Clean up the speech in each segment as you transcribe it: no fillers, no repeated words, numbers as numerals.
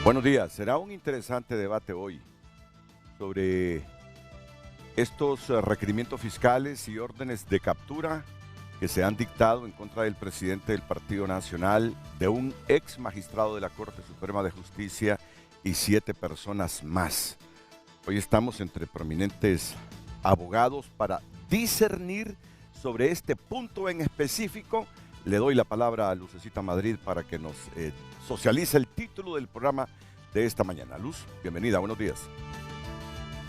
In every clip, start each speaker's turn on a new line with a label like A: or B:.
A: Buenos días. Será un interesante debate hoy sobre estos requerimientos fiscales y órdenes de captura que se han dictado en contra del presidente del Partido Nacional, de un ex magistrado de la Corte Suprema de Justicia y 7 personas más. Hoy estamos entre prominentes abogados para discernir sobre este punto en específico. Le doy la palabra a Lucecita Madrid para que nos socialice el título del programa de esta mañana. Luz, bienvenida, buenos días.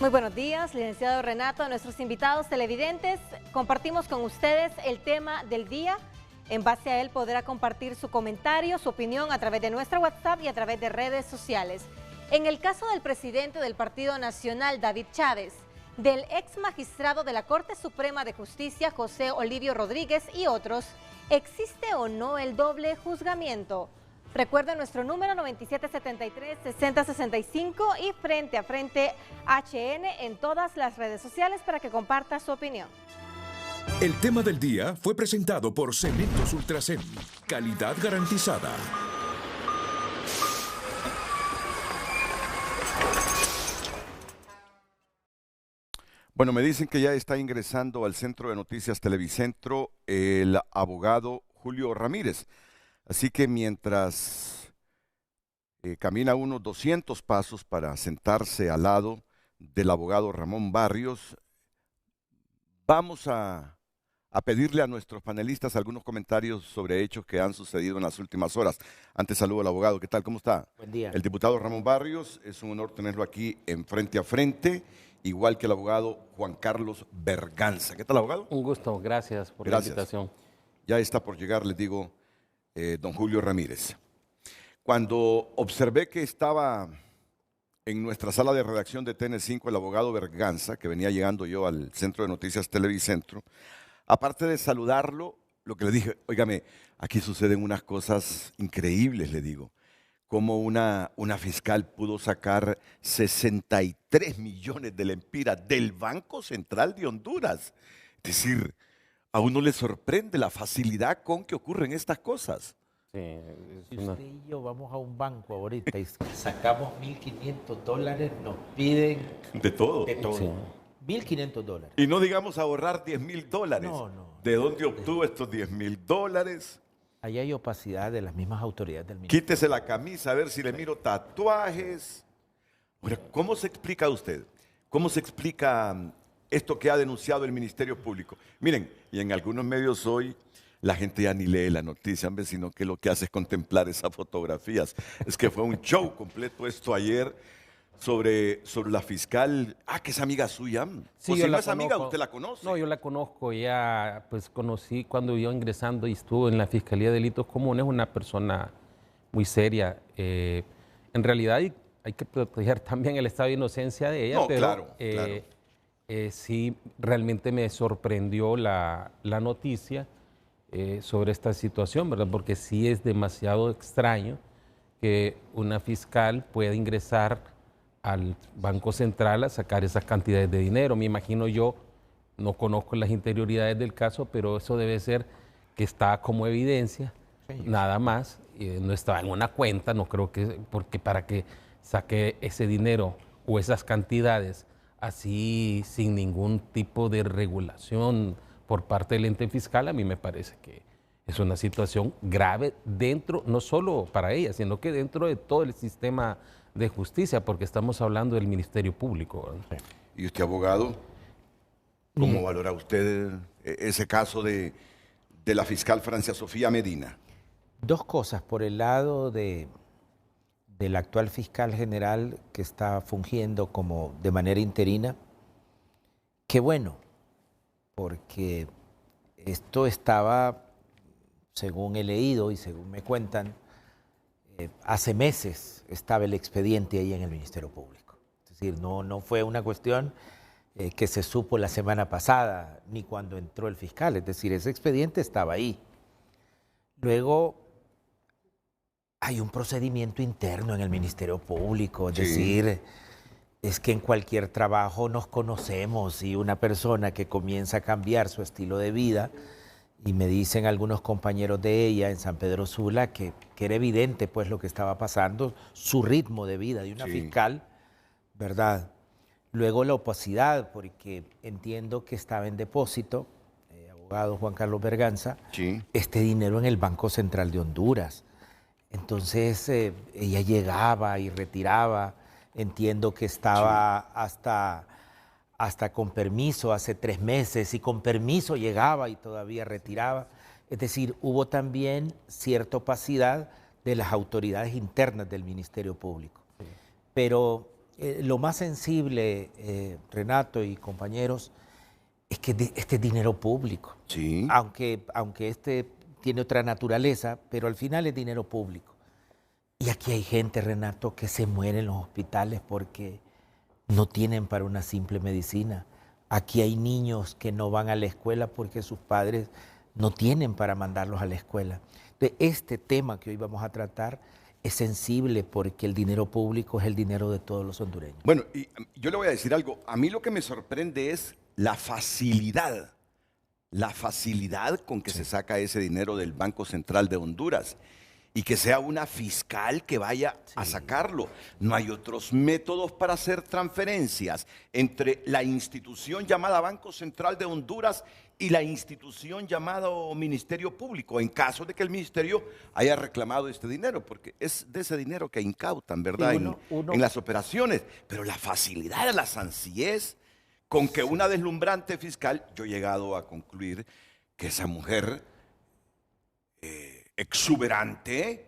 B: Muy buenos días, licenciado Renato, a nuestros invitados televidentes. Compartimos con ustedes el tema del día. En base a él podrá compartir su comentario, su opinión a través de nuestra WhatsApp y a través de redes sociales. En el caso del presidente del Partido Nacional, David Chávez, del ex magistrado de la Corte Suprema de Justicia, José Olivio Rodríguez y otros, ¿existe o no el doble juzgamiento? Recuerda nuestro número 9773-6065 y Frente a Frente HN en todas las redes sociales para que comparta su opinión.
C: El tema del día fue presentado por Cementos Ultracem, calidad garantizada.
A: Bueno, me dicen que ya está ingresando al Centro de Noticias Televicentro el abogado Julio Ramírez. Así que mientras camina unos 200 pasos para sentarse al lado del abogado Ramón Barrios, vamos a pedirle a nuestros panelistas algunos comentarios sobre hechos que han sucedido en las últimas horas. Antes saludo al abogado. ¿Qué tal? ¿Cómo está?
D: Buen día.
A: El diputado Ramón Barrios, es un honor tenerlo aquí en Frente a Frente, igual que el abogado Juan Carlos Berganza. ¿Qué tal, abogado?
D: Un gusto, gracias por la invitación.
A: Ya está por llegar, les digo, don Julio Ramírez. Cuando observé que estaba en nuestra sala de redacción de TN5 el abogado Berganza, que venía llegando yo al Centro de Noticias Televicentro, aparte de saludarlo, lo que le dije, óigame, aquí suceden unas cosas increíbles, le digo. Cómo una fiscal pudo sacar 63 millones de lempiras del Banco Central de Honduras. Es decir, a uno le sorprende la facilidad con que ocurren estas cosas.
D: Sí,
E: si usted y yo vamos a un banco ahorita y sacamos $1.500, nos piden
A: de todo.
E: De todo.
D: Sí.
E: $1.500.
A: Y no digamos ahorrar $10.000.
E: No.
A: ¿De dónde obtuvo estos $10.000?
E: Ahí hay opacidad de las mismas autoridades del ministerio.
A: Quítese la camisa a ver si le miro tatuajes. Ahora, ¿cómo se explica usted? ¿Cómo se explica esto que ha denunciado el Ministerio Público? Miren, y en algunos medios hoy la gente ya ni lee la noticia, hombre, sino que lo que hace es contemplar esas fotografías. Es que fue un show completo esto ayer sobre la fiscal, que es amiga suya.
D: Sí,
A: o si
D: yo
A: no
D: la
A: es amiga,
D: conozco.
A: ¿usted la conoce?
D: No, yo la conozco, ya pues conocí cuando yo ingresando y estuvo en la Fiscalía de Delitos Comunes, una persona muy seria. En realidad hay que proteger también el estado de inocencia de ella,
A: No,
D: pero
A: claro.
D: sí realmente me sorprendió la noticia sobre esta situación, ¿verdad? Porque sí es demasiado extraño que una fiscal pueda ingresar al Banco Central a sacar esas cantidades de dinero. Me imagino yo, no conozco las interioridades del caso, pero eso debe ser que está como evidencia, nada más, no estaba en una cuenta, no creo que, porque para que saque ese dinero o esas cantidades así sin ningún tipo de regulación por parte del ente fiscal, a mí me parece que es una situación grave dentro, no solo para ella, sino que dentro de todo el sistema de justicia, porque estamos hablando del Ministerio Público, ¿verdad?
A: ¿Y usted, abogado, cómo valora usted ese caso de la fiscal Francia Sofía Medina?
E: Dos cosas. Por el lado del actual fiscal general que está fungiendo como de manera interina, qué bueno, porque esto estaba, según he leído y según me cuentan, hace meses estaba el expediente ahí en el Ministerio Público. Es decir, no fue una cuestión que se supo la semana pasada, ni cuando entró el fiscal. Es decir, ese expediente estaba ahí. Luego, hay un procedimiento interno en el Ministerio Público. Es decir, es que en cualquier trabajo nos conocemos y una persona que comienza a cambiar su estilo de vida Y me dicen algunos compañeros de ella en San Pedro Sula que era evidente pues lo que estaba pasando, su ritmo de vida de una
A: Sí.
E: fiscal, ¿verdad? Luego la opacidad, porque entiendo que estaba en depósito, abogado Juan Carlos Berganza,
A: Sí.
E: este dinero en el Banco Central de Honduras. Entonces ella llegaba y retiraba, entiendo que estaba hasta con permiso hace 3 meses y con permiso llegaba y todavía retiraba. Es decir, hubo también cierta opacidad de las autoridades internas del Ministerio Público. Sí. Pero lo más sensible, Renato y compañeros, es que este es dinero público.
A: Sí.
E: Aunque este tiene otra naturaleza, pero al final es dinero público. Y aquí hay gente, Renato, que se muere en los hospitales porque no tienen para una simple medicina. Aquí hay niños que no van a la escuela porque sus padres no tienen para mandarlos a la escuela. Entonces, este tema que hoy vamos a tratar es sensible porque el dinero público es el dinero de todos los hondureños.
A: Bueno, y yo le voy a decir algo. A mí lo que me sorprende es la facilidad con que se saca ese dinero del Banco Central de Honduras y que sea una fiscal que vaya a sacarlo. No hay otros métodos para hacer transferencias entre la institución llamada Banco Central de Honduras y la institución llamada Ministerio Público, en caso de que el ministerio haya reclamado este dinero, porque es de ese dinero que incautan, ¿verdad? En las operaciones. Pero la facilidad, la sencillez con que una deslumbrante fiscal, yo he llegado a concluir que esa mujer exuberante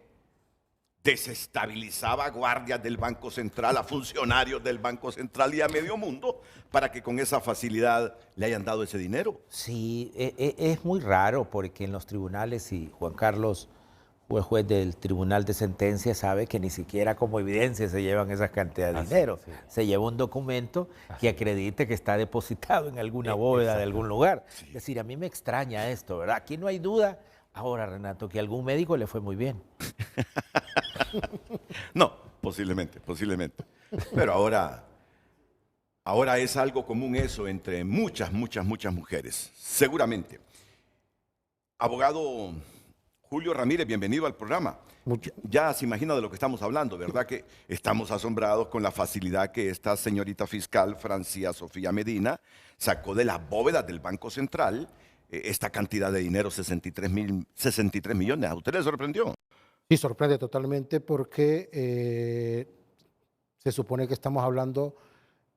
A: desestabilizaba a guardias del Banco Central, a funcionarios del Banco Central y a medio mundo para que con esa facilidad le hayan dado ese dinero.
E: Sí, es muy raro porque en los tribunales, y Juan Carlos fue juez del Tribunal de Sentencia, sabe que ni siquiera como evidencia se llevan esas cantidades de dinero. Sí. Se lleva un documento que acredite que está depositado en alguna bóveda de algún lugar. Sí. Es decir, a mí me extraña esto, ¿verdad? Aquí no hay duda. Ahora, Renato, que a algún médico le fue muy bien.
A: No, posiblemente. Pero ahora es algo común eso entre muchas mujeres, seguramente. Abogado Julio Ramírez, bienvenido al programa. Ya se imagina de lo que estamos hablando, ¿verdad? Que estamos asombrados con la facilidad que esta señorita fiscal, Francia Sofía Medina, sacó de las bóvedas del Banco Central esta cantidad de dinero, 63 millones. ¿A usted le sorprendió?
F: Sí, sorprende totalmente porque se supone que estamos hablando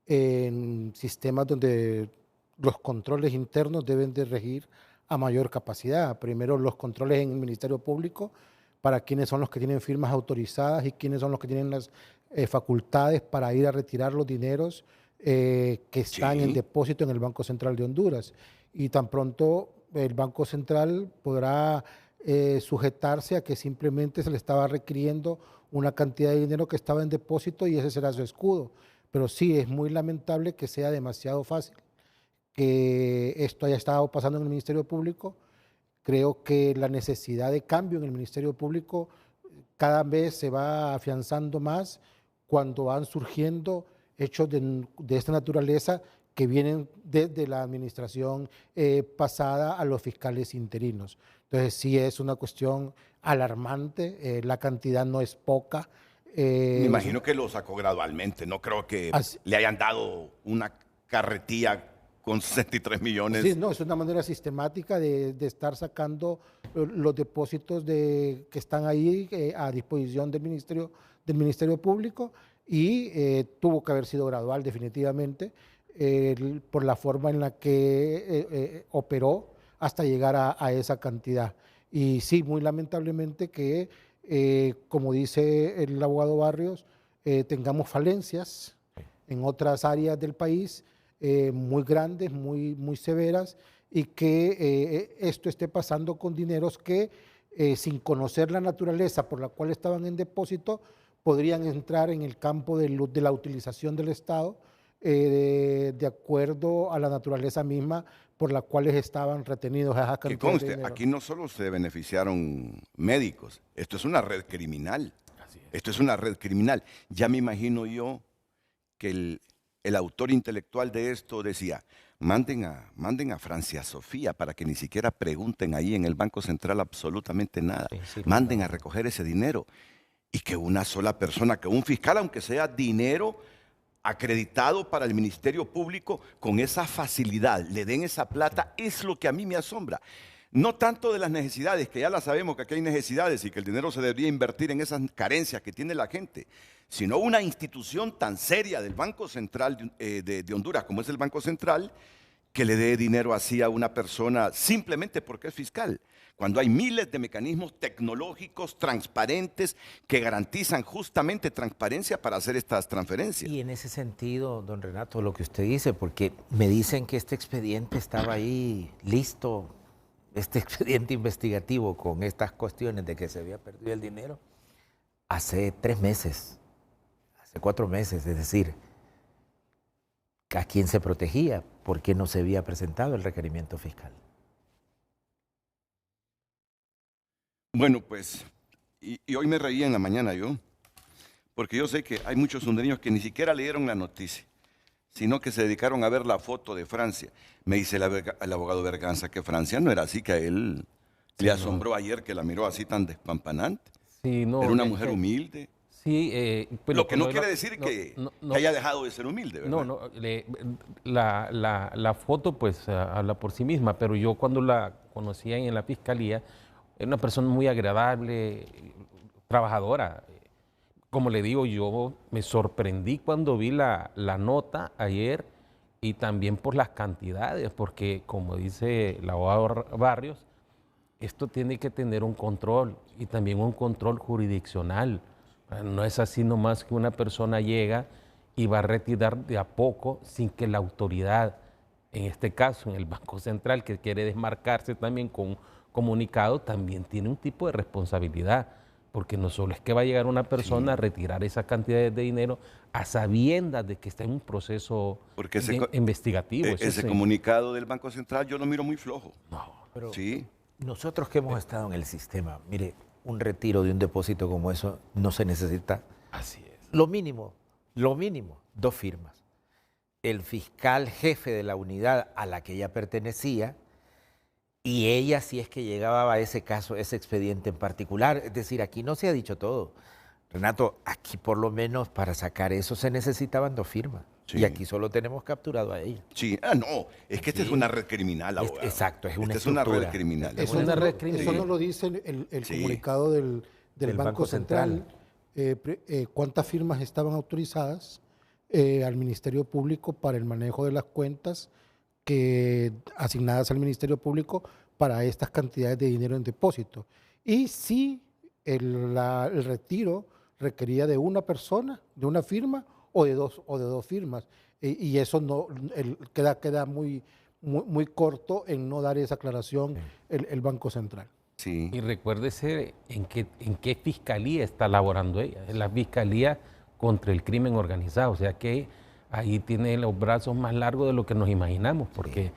F: en sistemas donde los controles internos deben de regir a mayor capacidad. Primero los controles en el Ministerio Público para quiénes son los que tienen firmas autorizadas y quiénes son los que tienen las facultades para ir a retirar los dineros que están en depósito en el Banco Central de Honduras. Y tan pronto el Banco Central podrá sujetarse a que simplemente se le estaba requiriendo una cantidad de dinero que estaba en depósito y ese será su escudo. Pero sí, es muy lamentable que sea demasiado fácil que esto haya estado pasando en el Ministerio Público. Creo que la necesidad de cambio en el Ministerio Público cada vez se va afianzando más cuando van surgiendo hechos de esta naturaleza que vienen desde la administración pasada a los fiscales interinos. Entonces sí es una cuestión alarmante, la cantidad no es poca.
A: Me imagino que lo sacó gradualmente, no creo que le hayan dado una carretilla con 63 millones.
F: Sí, no, es una manera sistemática de estar sacando los depósitos que están ahí a disposición del Ministerio Público y tuvo que haber sido gradual definitivamente por la forma en la que operó hasta llegar a esa cantidad. Y sí, muy lamentablemente que, como dice el abogado Barrios, tengamos falencias en otras áreas del país muy grandes, muy severas, y que esto esté pasando con dineros que, sin conocer la naturaleza por la cual estaban en depósito, podrían entrar en el campo de la utilización del Estado de acuerdo a la naturaleza misma por la cual estaban retenidos esas cantidades. Que conste,
A: aquí no solo se beneficiaron médicos, esto es una red criminal. Esto es una red criminal. Ya me imagino yo que el autor intelectual de esto decía, manden a Francia Sofía para que ni siquiera pregunten ahí en el Banco Central absolutamente nada.
E: Sí,
A: Manden a recoger ese dinero. Y que una sola persona, que un fiscal, aunque sea dinero acreditado para el Ministerio Público, con esa facilidad le den esa plata, es lo que a mí me asombra. No tanto de las necesidades, que ya las sabemos que aquí hay necesidades y que el dinero se debería invertir en esas carencias que tiene la gente, sino una institución tan seria del Banco Central de Honduras como es el Banco Central, que le dé dinero así a una persona simplemente porque es fiscal, cuando hay miles de mecanismos tecnológicos transparentes que garantizan justamente transparencia para hacer estas transferencias.
E: Y en ese sentido, don Renato, lo que usted dice, porque me dicen que este expediente estaba ahí listo, este expediente investigativo con estas cuestiones de que se había perdido el dinero, hace 3 meses, hace 4 meses, es decir, ¿a quién se protegía? ¿Por qué no se había presentado el requerimiento fiscal?
A: Bueno, pues, y hoy me reía en la mañana yo, porque yo sé que hay muchos hondureños que ni siquiera leyeron la noticia, sino que se dedicaron a ver la foto de Francia. Me dice el abogado Berganza que Francia no era así, que a él le asombró ayer que la miró así tan despampanante.
D: Sí, no,
A: era una mujer humilde.
D: Sí, pues
A: lo que no quiere decir que haya dejado de ser humilde, ¿verdad?
D: No, la foto pues habla por sí misma, pero yo cuando la conocía en la fiscalía, era una persona muy agradable, trabajadora. Como le digo, yo me sorprendí cuando vi la nota ayer y también por las cantidades, porque como dice el abogado Barrios, esto tiene que tener un control y también un control jurisdiccional. No es así nomás que una persona llega y va a retirar de a poco sin que la autoridad, en este caso en el Banco Central, que quiere desmarcarse también con un comunicado, también tiene un tipo de responsabilidad, porque no solo es que va a llegar una persona a retirar esas cantidades de dinero a sabiendas de que está en un proceso investigativo.
A: Ese comunicado del Banco Central yo lo miro muy flojo.
E: No, pero
A: sí.
E: Nosotros que hemos estado en el sistema, mire, un retiro de un depósito como eso no se necesita.
D: Así es.
E: Lo mínimo, 2 firmas. El fiscal jefe de la unidad a la que ella pertenecía y ella, si es que llegaba a ese caso, ese expediente en particular. Es decir, aquí no se ha dicho todo. Renato, aquí por lo menos para sacar eso se necesitaban 2 firmas. Sí. Y aquí solo tenemos capturado a ella.
A: Sí, no, es que esta es una red criminal, abogado.
E: Exacto, es una
A: red criminal.
F: Eso no lo dice el comunicado del Banco Central. ¿Cuántas firmas estaban autorizadas al Ministerio Público para el manejo de las cuentas asignadas al Ministerio Público para estas cantidades de dinero en depósito? Y si el retiro requería de una persona, de una firma, o de dos firmas, y eso no queda muy corto en no dar esa aclaración el Banco Central.
D: Sí. Y recuérdese en qué fiscalía está laborando ella, en la Fiscalía contra el Crimen Organizado, o sea que ahí tiene los brazos más largos de lo que nos imaginamos, porque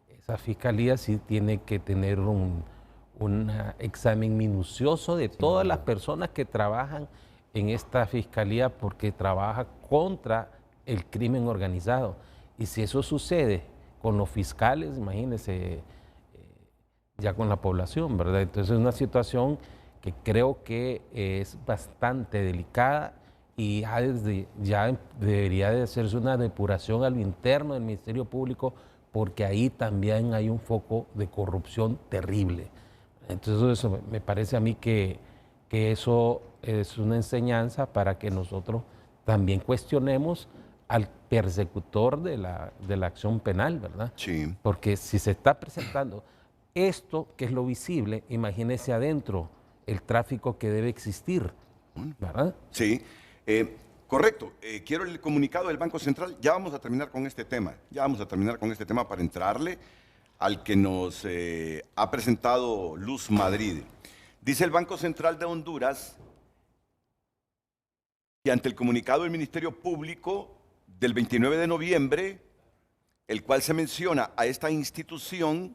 D: esa fiscalía sí tiene que tener un examen minucioso de todas las personas que trabajan en esta fiscalía, porque trabaja contra el crimen organizado. Y si eso sucede con los fiscales, imagínense ya con la población, ¿verdad? Entonces es una situación que creo que es bastante delicada y ya debería de hacerse una depuración a lo interno del Ministerio Público, porque ahí también hay un foco de corrupción terrible. Entonces eso me parece a mí que eso es una enseñanza para que nosotros también cuestionemos al persecutor de la acción penal, ¿verdad?
A: Sí.
D: Porque si se está presentando esto, que es lo visible, imagínese adentro el tráfico que debe existir, ¿verdad?
A: Sí, correcto. Quiero el comunicado del Banco Central. Ya vamos a terminar con este tema. Para entrarle al que nos ha presentado Luz Madrid. Dice el Banco Central de Honduras que ante el comunicado del Ministerio Público del 29 de noviembre, el cual se menciona a esta institución,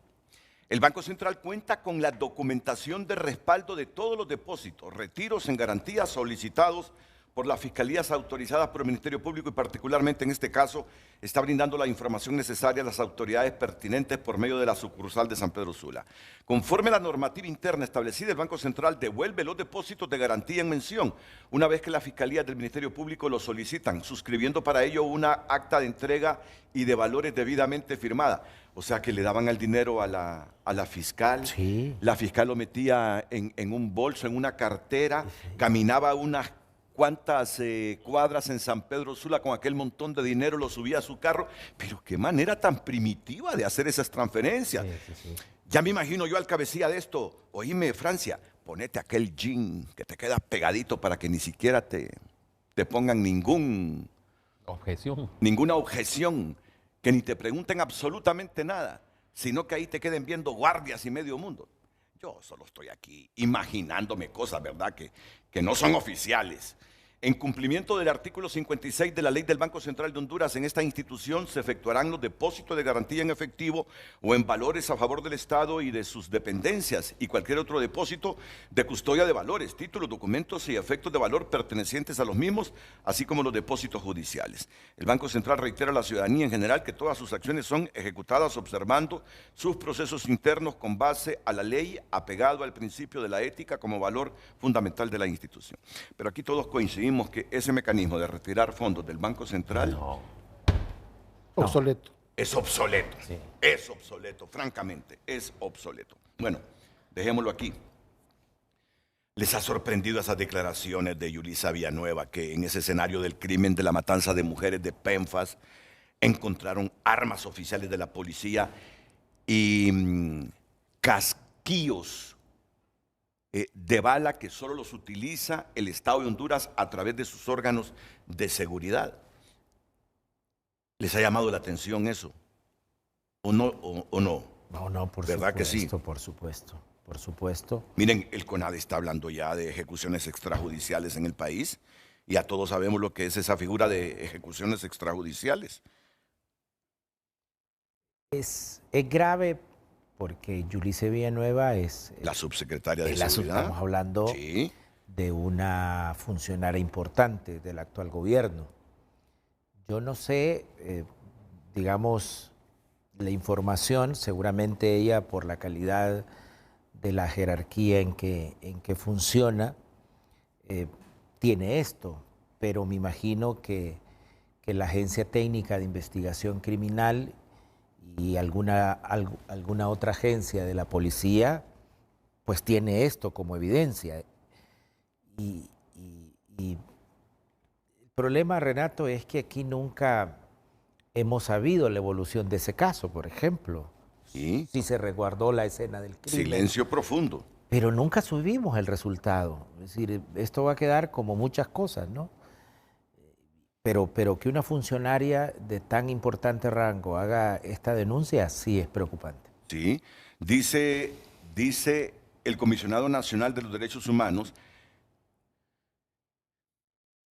A: el Banco Central cuenta con la documentación de respaldo de todos los depósitos, retiros en garantía solicitados por las fiscalías autorizadas por el Ministerio Público y particularmente en este caso está brindando la información necesaria a las autoridades pertinentes por medio de la sucursal de San Pedro Sula. Conforme a la normativa interna establecida, el Banco Central devuelve los depósitos de garantía en mención una vez que las fiscalías del Ministerio Público lo solicitan, suscribiendo para ello una acta de entrega y de valores debidamente firmada. O sea que le daban el dinero a la fiscal,
E: Sí.
A: la fiscal lo metía en un bolso, en una cartera, caminaba unas cuantas cuadras en San Pedro Sula con aquel montón de dinero, lo subía a su carro, pero qué manera tan primitiva de hacer esas transferencias.
E: Sí.
A: Ya me imagino yo al cabecilla de esto, oíme Francia, ponete aquel jean que te queda pegadito para que ni siquiera te pongan ninguna objeción, que ni te pregunten absolutamente nada, sino que ahí te queden viendo guardias y medio mundo. Yo solo estoy aquí imaginándome cosas, ¿verdad?, que no son oficiales. En cumplimiento del artículo 56 de la Ley del Banco Central de Honduras, en esta institución se efectuarán los depósitos de garantía en efectivo o en valores a favor del Estado y de sus dependencias y cualquier otro depósito de custodia de valores, títulos, documentos y efectos de valor pertenecientes a los mismos, así como los depósitos judiciales. El Banco Central reitera a la ciudadanía en general que todas sus acciones son ejecutadas observando sus procesos internos con base a la ley, apegado al principio de la ética como valor fundamental de la institución. Pero aquí todos coincidimos que ese mecanismo de retirar fondos del Banco Central
F: Obsoleto.
A: es obsoleto.
E: Sí.
A: Es obsoleto, francamente, es obsoleto. Bueno, dejémoslo aquí. ¿Les ha sorprendido esas declaraciones de Yulisa Villanueva que en ese escenario del crimen de la matanza de mujeres de Penfas encontraron armas oficiales de la policía y casquillos de bala que solo los utiliza el Estado de Honduras a través de sus órganos de seguridad? ¿Les ha llamado la atención eso? ¿O no?
E: No, por
A: ¿Verdad que sí?
E: por supuesto.
A: Miren, el CONADE está hablando ya de ejecuciones extrajudiciales en el país. Y ya todos sabemos lo que es esa figura de ejecuciones extrajudiciales.
E: Es grave porque Yulisa Villanueva es
A: La subsecretaria de
E: Seguridad.
A: Seguridad.
E: Estamos hablando
A: Sí.
E: de una funcionaria importante del actual gobierno. Yo no sé, digamos, la información, seguramente ella por la calidad de la jerarquía en que funciona, tiene esto, pero me imagino que la Agencia Técnica de Investigación Criminal y alguna otra agencia de la policía, pues tiene esto como evidencia. Y el problema, Renato, es que aquí nunca hemos sabido la evolución de ese caso, por ejemplo.
A: Sí.
E: Si se resguardó la escena del crimen.
A: Silencio profundo.
E: Pero nunca subimos el resultado. Es decir, esto va a quedar como muchas cosas, ¿no? Pero que una funcionaria de tan importante rango haga esta denuncia, sí es preocupante.
A: Sí. Dice el Comisionado Nacional de los Derechos Humanos: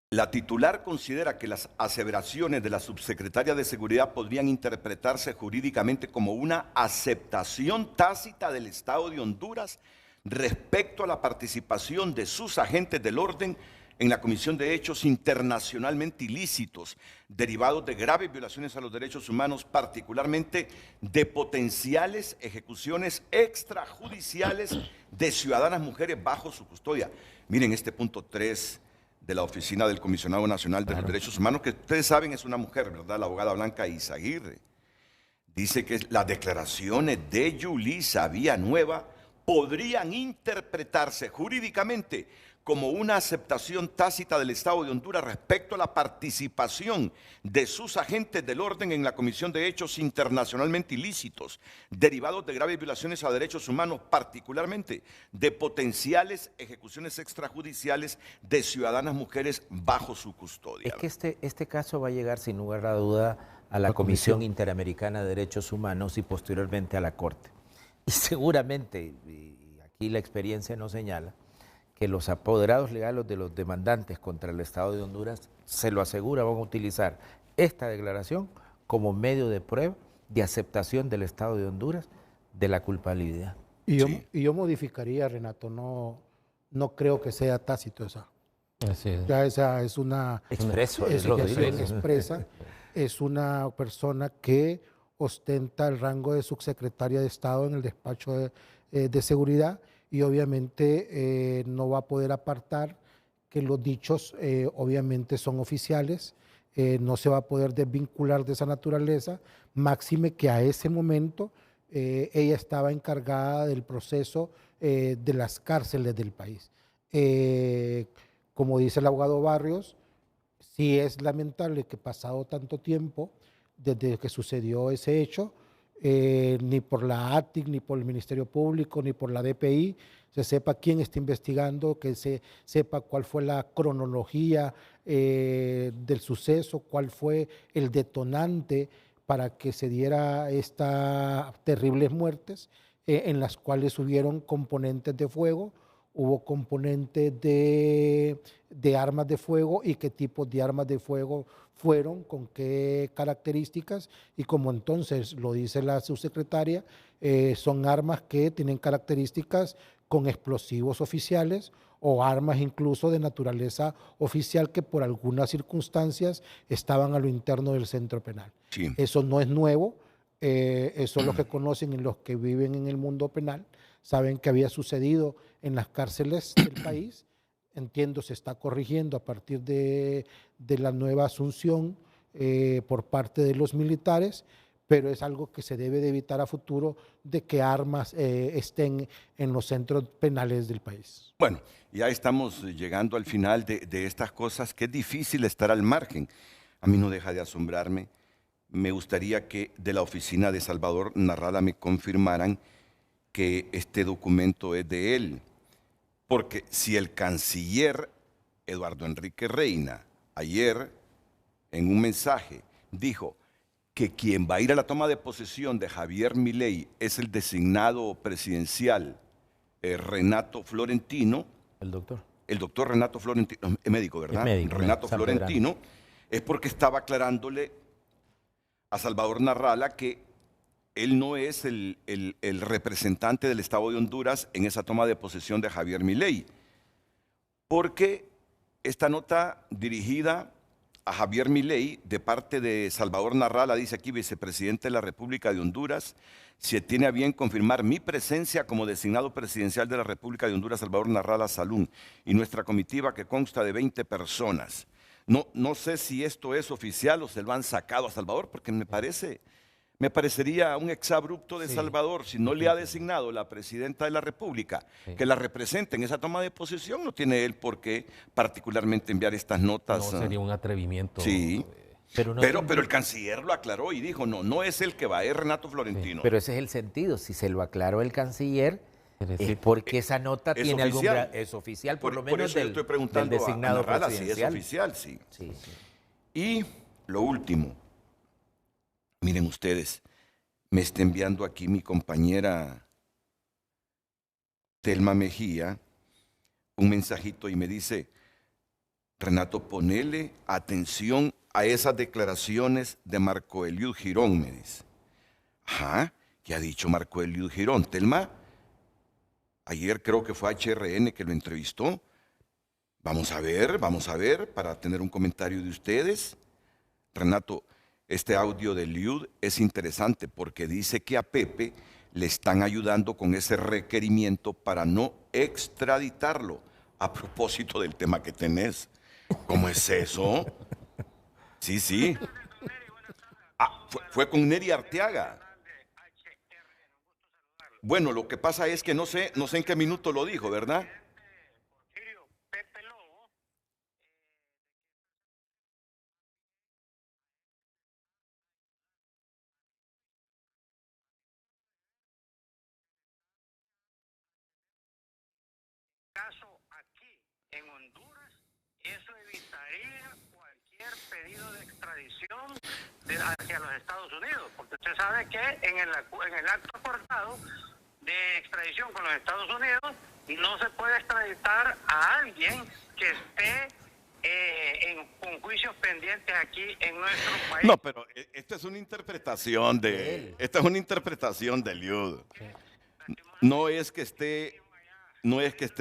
A: la titular considera que las aseveraciones de la subsecretaria de Seguridad podrían interpretarse jurídicamente como una aceptación tácita del Estado de Honduras respecto a la participación de sus agentes del orden en la comisión de hechos internacionalmente ilícitos derivados de graves violaciones a los derechos humanos, particularmente de potenciales ejecuciones extrajudiciales de ciudadanas mujeres bajo su custodia. Miren este punto 3 de la Oficina del Comisionado Nacional de los Derechos Humanos, que ustedes saben es una mujer, ¿verdad? La abogada Blanca Izaguirre. Dice que las declaraciones de Yulisa Villanueva podrían interpretarse jurídicamente como una aceptación tácita del Estado de Honduras respecto a la participación de sus agentes del orden en la comisión de hechos internacionalmente ilícitos derivados de graves violaciones a derechos humanos, particularmente de potenciales ejecuciones extrajudiciales de ciudadanas mujeres bajo su custodia.
E: Es que este caso va a llegar sin lugar a duda a la Comisión Interamericana de Derechos Humanos y posteriormente a la Corte. Y seguramente, y aquí la experiencia nos señala, que los apoderados legales de los demandantes contra el Estado de Honduras, se lo asegura, van a utilizar esta declaración como medio de prueba de aceptación del Estado de Honduras de la culpabilidad.
F: Y yo modificaría, Renato, no creo que sea tácito
D: Así es.
F: Ya esa es una
E: Expreso,
F: es,
E: lo
F: es-
E: dice.
F: expresa, es una persona que ostenta el rango de subsecretaria de Estado en el despacho de seguridad y obviamente no va a poder apartar que los dichos obviamente son oficiales, no se va a poder desvincular de esa naturaleza, máxime que a ese momento ella estaba encargada del proceso de las cárceles del país. Como dice el abogado Barrios, sí es lamentable que pasado tanto tiempo desde que sucedió ese hecho, ni por la ATIC, ni por el Ministerio Público, ni por la DPI, se sepa quién está investigando, que se sepa cuál fue la cronología del suceso, cuál fue el detonante para que se diera estas terribles muertes, en las cuales hubieron componentes de fuego, hubo componentes de armas de fuego y qué tipos de armas de fuego fueron, con qué características, y como entonces lo dice la subsecretaria, son armas que tienen características con explosivos oficiales o armas incluso de naturaleza oficial que por algunas circunstancias estaban a lo interno del centro penal.
A: Sí.
F: Eso no es nuevo, eso los que conocen y los que viven en el mundo penal saben que había sucedido en las cárceles del país. Entiendo, se está corrigiendo a partir de la nueva asunción por parte de los militares, pero es algo que se debe de evitar a futuro, de que armas estén en los centros penales del país.
A: Bueno, ya estamos llegando al final de estas cosas, que es difícil estar al margen. A mí no deja de asombrarme. Me gustaría que de la oficina de Salvador Narrala me confirmaran que este documento es de él. Porque si el canciller Eduardo Enrique Reina ayer en un mensaje dijo que quien va a ir a la toma de posesión de Javier Milei es el designado presidencial Renato Florentino,
E: El doctor.
A: el doctor Renato Florentino, es médico, ¿verdad?
E: Es médico,
A: Renato
E: San
A: Florentino, es porque estaba aclarándole a Salvador Narrala que él no es el representante del Estado de Honduras en esa toma de posesión de Javier Milei, porque esta nota dirigida a Javier Milei de parte de Salvador Narrala, dice aquí, vicepresidente de la República de Honduras, se tiene a bien confirmar mi presencia como designado presidencial de la República de Honduras, Salvador Narrala Salún, y nuestra comitiva que consta de 20 personas. No sé si esto es oficial o se lo han sacado a Salvador, porque me parecería un exabrupto de Salvador si no le ha designado la presidenta de la República que la represente en esa toma de posesión. No tiene él por qué particularmente enviar estas notas.
D: No, sería un atrevimiento.
A: Sí,
E: Pero, no
A: pero el canciller lo aclaró y dijo, no es el que va, es Renato Florentino.
E: Pero ese es el sentido. Si se lo aclaró el canciller,
D: Es
E: es
D: decir,
E: porque esa nota
A: es
E: tiene
A: oficial.
E: es oficial, por lo
A: Por
E: menos
A: eso yo
E: del,
A: estoy
E: del
A: preguntando
E: designado
A: a Narrala si es
E: presidencial.
A: oficial, sí.
E: Sí, sí.
A: Y lo último, miren ustedes, me está enviando aquí mi compañera Telma Mejía un mensajito y me dice, Renato, ponele atención a esas declaraciones de Marco Eliud Girón, me dice. Ajá, ¿qué ha dicho Marco Eliud Girón? Telma, ayer creo que fue HRN que lo entrevistó. Vamos a ver, para tener un comentario de ustedes. Renato, este audio de Eliud es interesante porque dice que a Pepe le están ayudando con ese requerimiento para no extraditarlo. A propósito del tema que tenés. ¿Cómo es eso? Sí. Ah, fue con Neri Arteaga. Bueno, lo que pasa es que no sé en qué minuto lo dijo, ¿verdad?
G: Caso aquí en Honduras, eso evitaría cualquier pedido de extradición hacia los Estados Unidos, porque usted sabe que en el acto acordado de extradición con los Estados Unidos no se puede extraditar a alguien que esté con juicios pendientes aquí en nuestro país.
A: No, pero esta es una interpretación de Eliud. No es que esté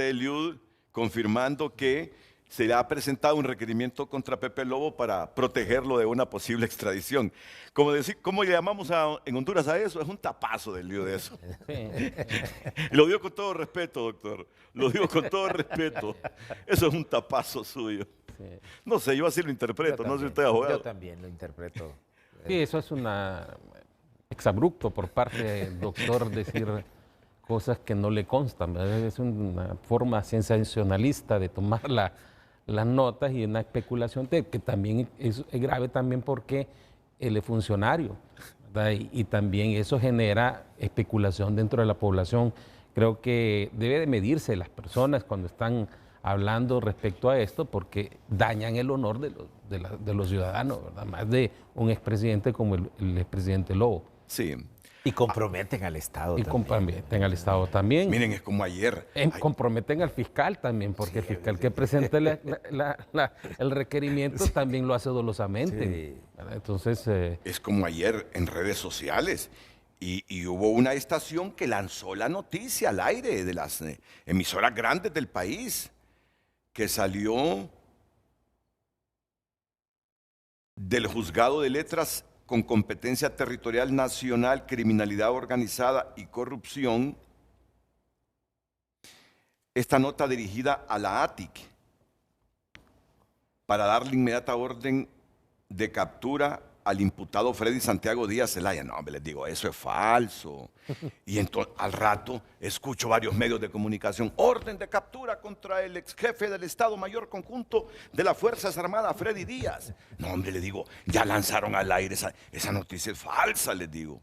A: Eliud confirmando que se le ha presentado un requerimiento contra Pepe Lobo para protegerlo de una posible extradición. ¿Cómo le llamamos en Honduras a eso? Es un tapazo del lío de eso. Y lo digo con todo respeto, doctor. Lo digo con todo respeto. Eso es un tapazo suyo. Sí. No sé, yo así lo interpreto, no sé si usted es abogado.
E: Yo también lo interpreto.
D: Sí, eso es un exabrupto por parte del doctor decir cosas que no le constan, ¿verdad? Es una forma sensacionalista de tomar las notas y una especulación que también es grave también porque él es funcionario, ¿verdad? Y también eso genera especulación dentro de la población. Creo que debe de medirse las personas cuando están hablando respecto a esto porque dañan el honor de los ciudadanos, ¿verdad? Más de un expresidente como el expresidente Lobo.
A: Sí.
E: Y comprometen al Estado
D: y
E: también.
D: comprometen al Estado también.
A: Miren, es como ayer.
D: Comprometen al fiscal también, porque el fiscal que presenta el requerimiento también lo hace dolosamente. Sí. Entonces...
A: Es como ayer en redes sociales. Y hubo una estación que lanzó la noticia al aire de las emisoras grandes del país, que salió del Juzgado de Letras con competencia territorial nacional, criminalidad organizada y corrupción. Esta nota dirigida a la ATIC para darle inmediata orden de captura al imputado Freddy Santiago Díaz Zelaya. No, hombre, les digo, eso es falso. Y entonces, al rato, escucho varios medios de comunicación. Orden de captura contra el ex jefe del Estado Mayor Conjunto de las Fuerzas Armadas, Freddy Díaz. No, hombre, les digo, ya lanzaron al aire esa noticia es falsa, les digo.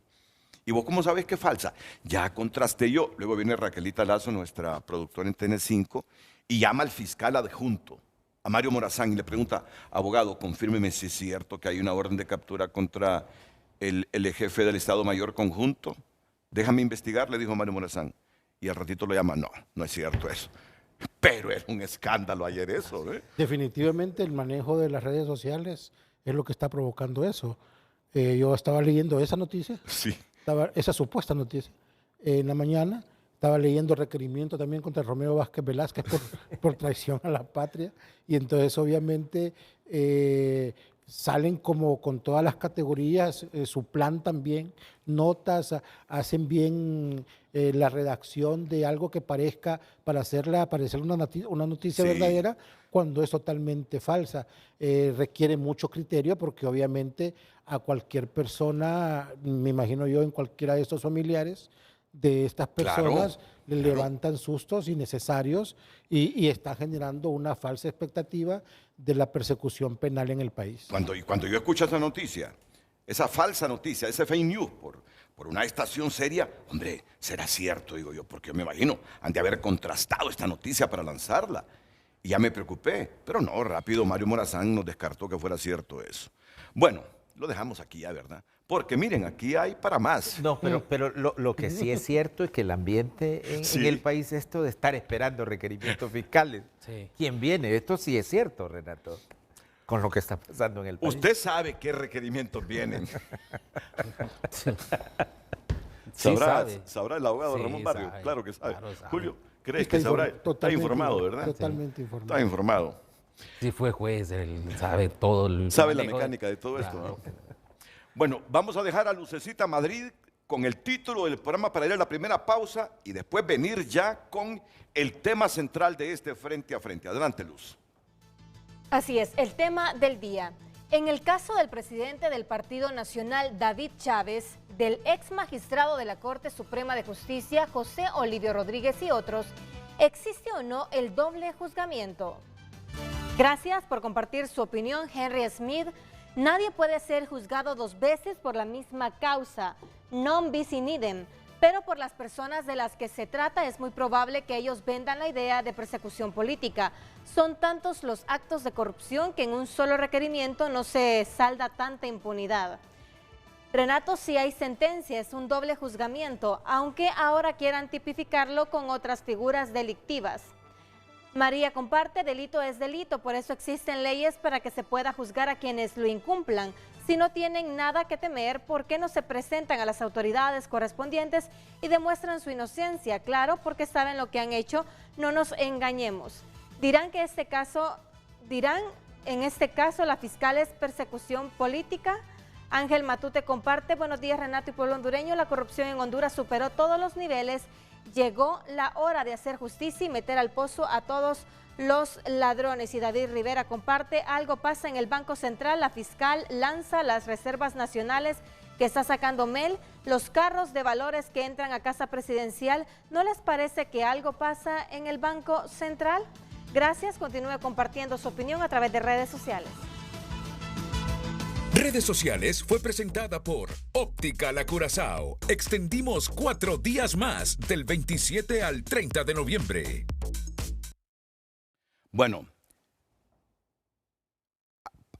A: ¿Y vos cómo sabés que es falsa? Ya contrasté yo. Luego viene Raquelita Lazo, nuestra productora en TN5, y llama al fiscal adjunto, a Mario Morazán, y le pregunta, abogado, confírmeme si es cierto que hay una orden de captura contra el jefe del Estado Mayor Conjunto. Déjame investigar, le dijo Mario Morazán. Y al ratito lo llama, no es cierto eso. Pero era un escándalo ayer eso, ¿eh?
F: Definitivamente el manejo de las redes sociales es lo que está provocando eso. Yo estaba leyendo esa noticia,
A: sí,
F: esa supuesta noticia, en la mañana. Estaba leyendo requerimiento también contra Romeo Vázquez Velázquez por traición a la patria. Y entonces obviamente salen como con todas las categorías, su plan también, notas, hacen bien la redacción de algo que parezca para hacerla parecer una noticia
A: sí,
F: verdadera, cuando es totalmente falsa. Requiere mucho criterio porque obviamente a cualquier persona, me imagino yo en cualquiera de estos familiares, de estas personas le levantan sustos innecesarios y están generando una falsa expectativa de la persecución penal en el país.
A: Cuando yo escucho esa noticia, esa falsa noticia, ese fake news por una estación seria, hombre, será cierto, digo yo, porque yo me imagino, han de haber contrastado esta noticia para lanzarla. Y ya me preocupé, pero no, rápido Mario Morazán nos descartó que fuera cierto eso. Bueno, lo dejamos aquí ya, ¿verdad? Porque miren, aquí hay para más.
E: No, pero lo que sí es cierto es que el ambiente en el país es esto de estar esperando requerimientos fiscales. Sí. ¿Quién viene? Esto sí es cierto, Renato, con lo que está pasando en el país.
A: Usted sabe qué requerimientos vienen. ¿Sabrá el abogado Ramón Barrio? Sabe. Claro que sabe. Claro, sabe. Julio, ¿crees que sabrá? Está informado, ¿verdad?
F: Totalmente informado.
A: Está informado.
D: Sí, fue juez, él sabe todo.
A: Sabe la mecánica de todo esto, ¿no? Bueno, vamos a dejar a Lucecita Madrid con el título del programa para ir a la primera pausa y después venir ya con el tema central de este Frente a Frente. Adelante, Luz.
B: Así es, el tema del día. En el caso del presidente del Partido Nacional, David Chávez, del ex magistrado de la Corte Suprema de Justicia, José Olivio Rodríguez y otros, ¿existe o no el doble juzgamiento? Gracias por compartir su opinión, Henry Smith. Nadie puede ser juzgado dos veces por la misma causa, non bis in idem, pero por las personas de las que se trata es muy probable que ellos vendan la idea de persecución política. Son tantos los actos de corrupción que en un solo requerimiento no se salda tanta impunidad. Renato, si hay sentencia, es un doble juzgamiento, aunque ahora quieran tipificarlo con otras figuras delictivas. María comparte, delito es delito, por eso existen leyes para que se pueda juzgar a quienes lo incumplan. Si no tienen nada que temer, ¿por qué no se presentan a las autoridades correspondientes y demuestran su inocencia? Claro, porque saben lo que han hecho, no nos engañemos. Dirán que este caso dirán, en este caso la fiscal es persecución política. Ángel Matute comparte, buenos días Renato y pueblo hondureño, la corrupción en Honduras superó todos los niveles, llegó la hora de hacer justicia y meter al pozo a todos los ladrones. Y David Rivera comparte, algo pasa en el Banco Central, la fiscal lanza las reservas nacionales que está sacando Mel, los carros de valores que entran a Casa Presidencial, ¿no les parece que algo pasa en el Banco Central? Gracias, continúe compartiendo su opinión a través de redes sociales.
C: Redes sociales fue presentada por Óptica La Curazao. Extendimos 4 días más, del 27 al 30 de noviembre.
A: Bueno,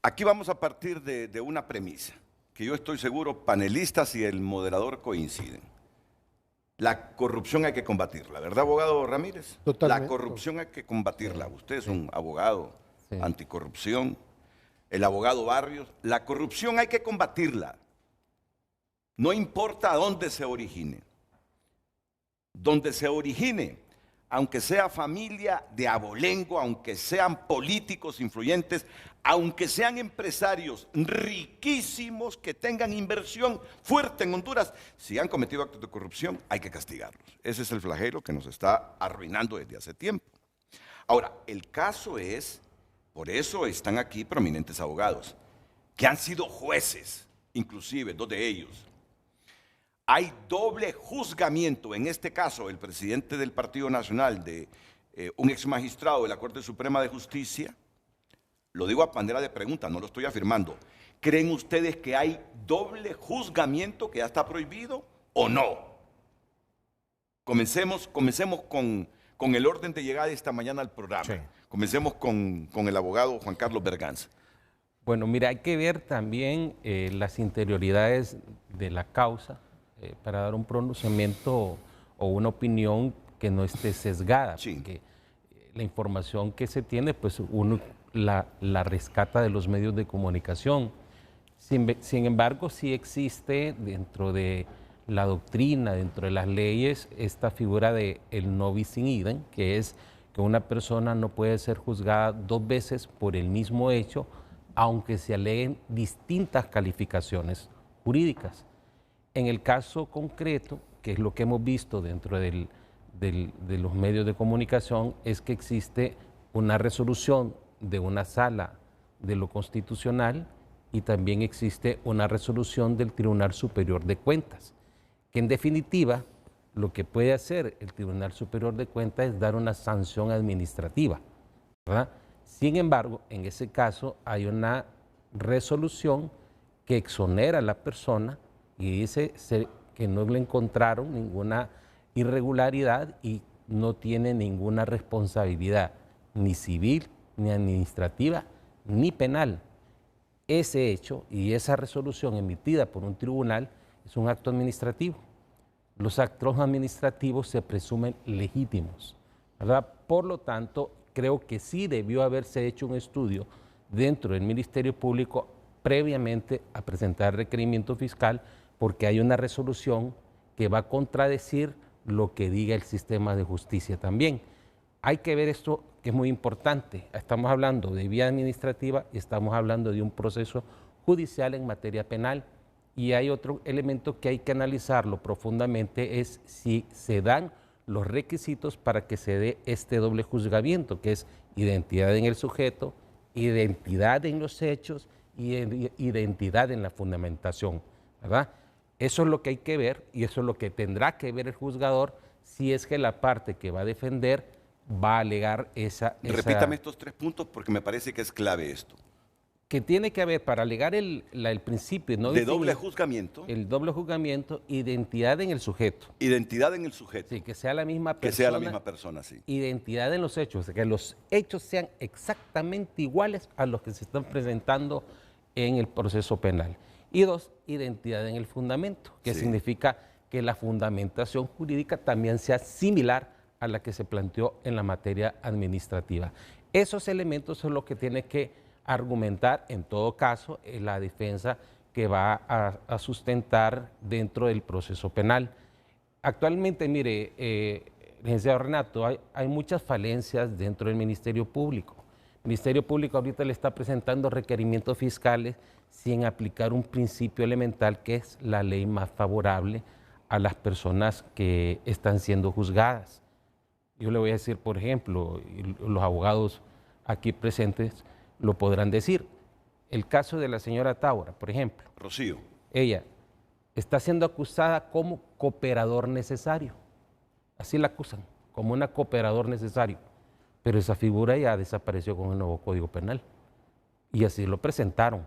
A: aquí vamos a partir de una premisa, que yo estoy seguro panelistas y el moderador coinciden. La corrupción hay que combatirla, ¿verdad, abogado Ramírez?
F: Totalmente.
A: La corrupción hay que combatirla. Usted es un abogado
D: Sí.
A: anticorrupción, el abogado Barrios. La corrupción hay que combatirla. No importa dónde se origine. Donde se origine, aunque sea familia de abolengo, aunque sean políticos influyentes, aunque sean empresarios riquísimos que tengan inversión fuerte en Honduras, si han cometido actos de corrupción, hay que castigarlos. Ese es el flagelo que nos está arruinando desde hace tiempo. Ahora, el caso es, por eso están aquí prominentes abogados, que han sido jueces, inclusive 2 de ellos. Hay doble juzgamiento, en este caso el presidente del Partido Nacional, de un ex magistrado de la Corte Suprema de Justicia, lo digo a manera de pregunta, no lo estoy afirmando. ¿Creen ustedes que hay doble juzgamiento que ya está prohibido o no? Comencemos con el orden de llegada esta mañana al programa.
E: Sí.
A: Comencemos con el abogado Juan Carlos Berganza.
D: Bueno, mira, hay que ver también las interioridades de la causa para dar un pronunciamiento o una opinión que no esté sesgada,
A: Sí.
D: porque la información que se tiene, pues uno la rescata de los medios de comunicación. Sin embargo, sí existe dentro de la doctrina, dentro de las leyes, esta figura de el no bis in idem, que es que una persona no puede ser juzgada 2 veces por el mismo hecho, aunque se aleguen distintas calificaciones jurídicas. En el caso concreto, que es lo que hemos visto dentro de los medios de comunicación, es que existe una resolución de una sala de lo constitucional y también existe una resolución del Tribunal Superior de Cuentas, que en definitiva lo que puede hacer el Tribunal Superior de Cuentas es dar una sanción administrativa, ¿verdad? Sin embargo, en ese caso hay una resolución que exonera a la persona y dice que no le encontraron ninguna irregularidad y no tiene ninguna responsabilidad, ni civil, ni administrativa, ni penal. Ese hecho y esa resolución emitida por un tribunal es un acto administrativo. Los actos administrativos se presumen legítimos, ¿verdad? Por lo tanto, creo que sí debió haberse hecho un estudio dentro del Ministerio Público previamente a presentar requerimiento fiscal, porque hay una resolución que va a contradecir lo que diga el sistema de justicia también. Hay que ver esto que es muy importante. Estamos hablando de vía administrativa y estamos hablando de un proceso judicial en materia penal. Y hay otro elemento que hay que analizarlo profundamente, es si se dan los requisitos para que se dé este doble juzgamiento, que es identidad en el sujeto, identidad en los hechos y identidad en la fundamentación, ¿verdad? Eso es lo que hay que ver y eso es lo que tendrá que ver el juzgador si es que la parte que va a defender va a alegar esa...
A: Repítame estos 3 puntos porque me parece que es clave esto.
D: Que tiene que haber para alegar el principio... ¿no?
A: De doble juzgamiento.
D: El doble juzgamiento, identidad en el sujeto.
A: Identidad en el sujeto.
D: Sí, que sea la misma persona.
A: Que sea la misma persona, sí.
D: Identidad en los hechos, que los hechos sean exactamente iguales a los que se están presentando en el proceso penal. Y 2, identidad en el fundamento, que
A: Sí.
D: significa que la fundamentación jurídica también sea similar a la que se planteó en la materia administrativa. Esos elementos son los que tiene que argumentar, en todo caso, la defensa que va a sustentar dentro del proceso penal. Actualmente, mire, licenciado Renato, hay muchas falencias dentro del Ministerio Público. Ministerio Público ahorita le está presentando requerimientos fiscales sin aplicar un principio elemental que es la ley más favorable a las personas que están siendo juzgadas. Yo le voy a decir, por ejemplo, y los abogados aquí presentes lo podrán decir, el caso de la señora Taura, por ejemplo.
A: Rocío.
D: Ella está siendo acusada como cooperador necesario. Así la acusan, como una cooperador necesario. Pero esa figura ya desapareció con el nuevo Código Penal. Y así lo presentaron.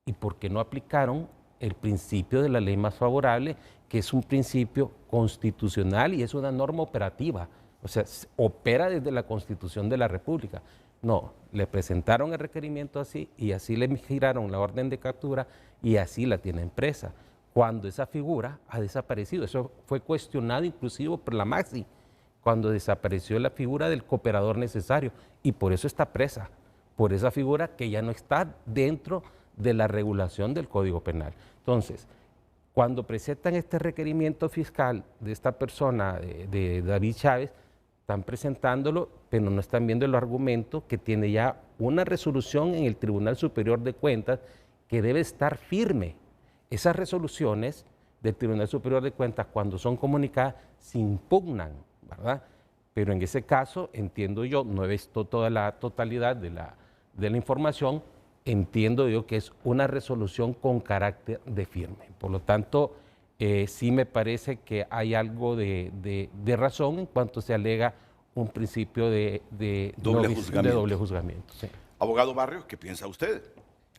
D: ¿Y por qué no aplicaron el principio de la ley más favorable, que es un principio constitucional y es una norma operativa? O sea, opera desde la Constitución de la República. No, le presentaron el requerimiento así y así le giraron la orden de captura y así la tienen presa. Cuando esa figura ha desaparecido, eso fue cuestionado inclusive por la Maxi, cuando desapareció la figura del cooperador necesario y por eso está presa, por esa figura que ya no está dentro de la regulación del Código Penal. Entonces, cuando presentan este requerimiento fiscal de esta persona, de David Chávez, están presentándolo, pero no están viendo el argumento que tiene ya una resolución en el Tribunal Superior de Cuentas que debe estar firme. Esas resoluciones del Tribunal Superior de Cuentas, cuando son comunicadas, se impugnan, ¿verdad? Pero en ese caso, entiendo yo, no he visto toda la totalidad de la información, entiendo yo que es una resolución con carácter de firme. Por lo tanto, sí me parece que hay algo de razón en cuanto se alega un principio de doble juzgamiento. Sí.
A: Abogado Barrios, ¿qué piensa usted?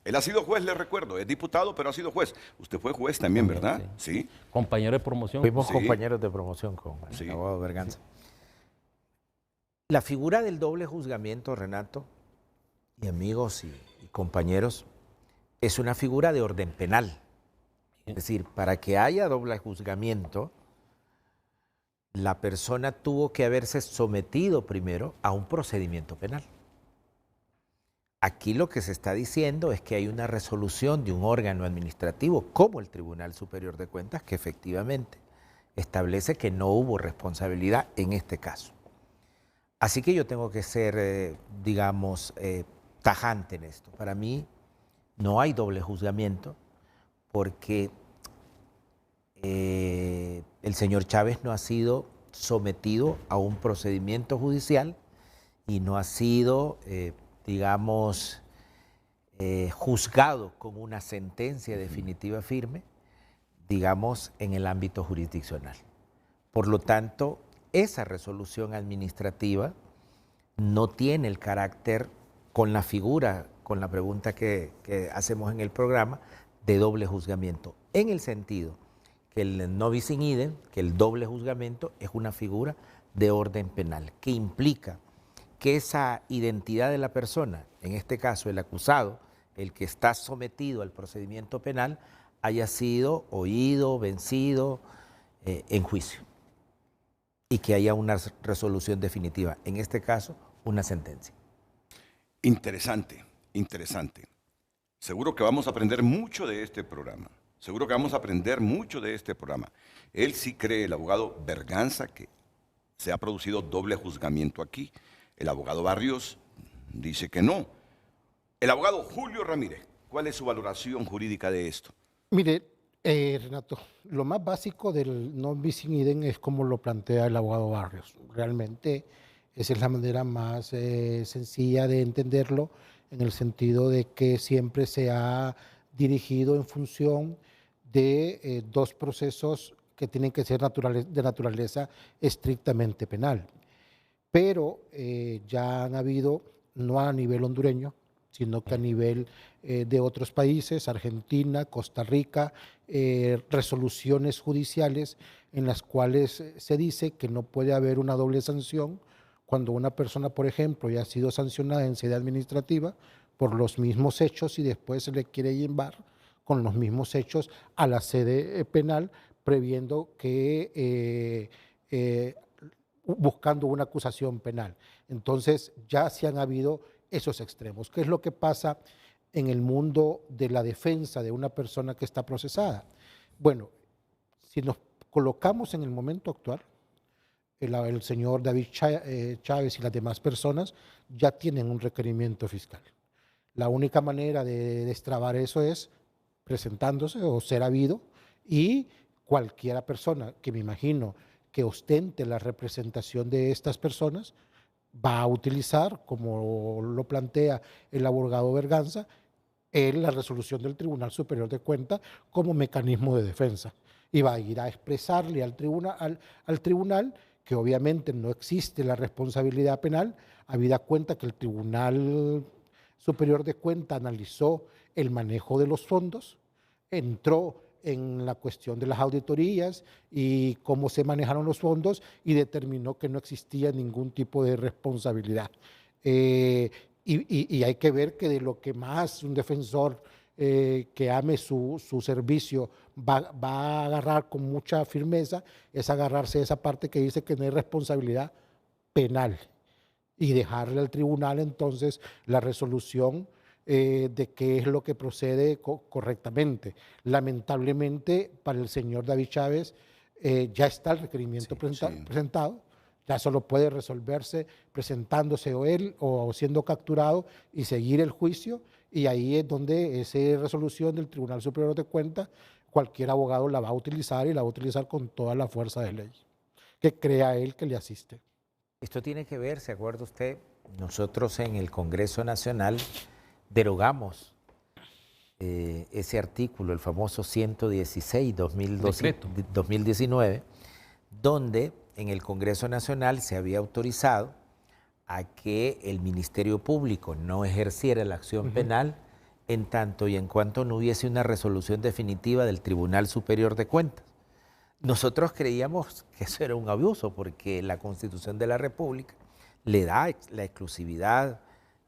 A: Él ha sido juez, le recuerdo, es diputado, pero ha sido juez. Usted fue juez también, ¿verdad? Sí.
D: Compañero de promoción.
E: Fuimos
A: Sí.
E: compañeros de promoción con el abogado Berganza. La figura del doble juzgamiento, Renato, y amigos y compañeros, es una figura de orden penal. Es decir, para que haya doble juzgamiento, la persona tuvo que haberse sometido primero a un procedimiento penal. Aquí lo que se está diciendo es que hay una resolución de un órgano administrativo, como el Tribunal Superior de Cuentas, que efectivamente establece que no hubo responsabilidad en este caso. Así que yo tengo que ser, digamos, tajante en esto. Para mí no hay doble juzgamiento porque el señor Chávez no ha sido sometido a un procedimiento judicial y no ha sido, digamos, juzgado con una sentencia definitiva firme, digamos, en el ámbito jurisdiccional. Por lo tanto, esa resolución administrativa no tiene el carácter con la figura, con la pregunta que hacemos en el programa, de doble juzgamiento, en el sentido que el no bis in idem, que el doble juzgamiento es una figura de orden penal, que implica que esa identidad de la persona, en este caso el acusado, el que está sometido al procedimiento penal, haya sido oído, vencido en juicio y que haya una resolución definitiva, en este caso una sentencia.
A: Interesante, interesante. Seguro que vamos a aprender mucho de este programa. Seguro que vamos a aprender mucho de este programa. Él sí cree, el abogado Berganza, que se ha producido doble juzgamiento aquí. El abogado Barrios dice que no. El abogado Julio Ramírez, ¿cuál es su valoración jurídica de esto?
F: Mire, Renato, lo más básico del non bis in idem es como lo plantea el abogado Barrios. Realmente esa es la manera más sencilla de entenderlo, en el sentido de que siempre se ha dirigido en función de dos procesos que tienen que ser de naturaleza estrictamente penal. Pero ya han habido, no a nivel hondureño, sino que a nivel de otros países, Argentina, Costa Rica, resoluciones judiciales en las cuales se dice que no puede haber una doble sanción cuando una persona, por ejemplo, ya ha sido sancionada en sede administrativa por los mismos hechos y después se le quiere llevar con los mismos hechos a la sede penal, previendo que buscando una acusación penal. Entonces ya se han habido esos extremos. ¿Qué es lo que pasa en el mundo de la defensa de una persona que está procesada? Bueno, si nos colocamos en el momento actual, el señor David Chávez y las demás personas ya tienen un requerimiento fiscal. La única manera de destrabar eso es presentándose o ser habido, y cualquiera persona que me imagino que ostente la representación de estas personas va a utilizar, como lo plantea el abogado Berganza, en la resolución del Tribunal Superior de Cuentas como mecanismo de defensa. Y va a ir a expresarle al tribunal que obviamente no existe la responsabilidad penal, habida cuenta que el Tribunal Superior de Cuentas analizó el manejo de los fondos, entró en la cuestión de las auditorías y cómo se manejaron los fondos y determinó que no existía ningún tipo de responsabilidad. Y hay que ver que de lo que más un defensor que ame su servicio va a agarrar con mucha firmeza es agarrarse de esa parte que dice que no hay responsabilidad penal y dejarle al tribunal entonces la resolución de qué es lo que procede correctamente. Lamentablemente para el señor David Chávez ya está el requerimiento presentado, ya solo puede resolverse presentándose o él o siendo capturado y seguir el juicio, y ahí es donde esa resolución del Tribunal Superior de Cuentas cualquier abogado la va a utilizar y la va a utilizar con toda la fuerza de ley que crea él que le asiste.
E: Esto tiene que ver, ¿se acuerda usted? Nosotros en el Congreso Nacional derogamos ese artículo, el famoso 116/2019, donde en el Congreso Nacional se había autorizado a que el Ministerio Público no ejerciera la acción penal en tanto y en cuanto no hubiese una resolución definitiva del Tribunal Superior de Cuentas. Nosotros creíamos que eso era un abuso porque la Constitución de la República le da la exclusividad,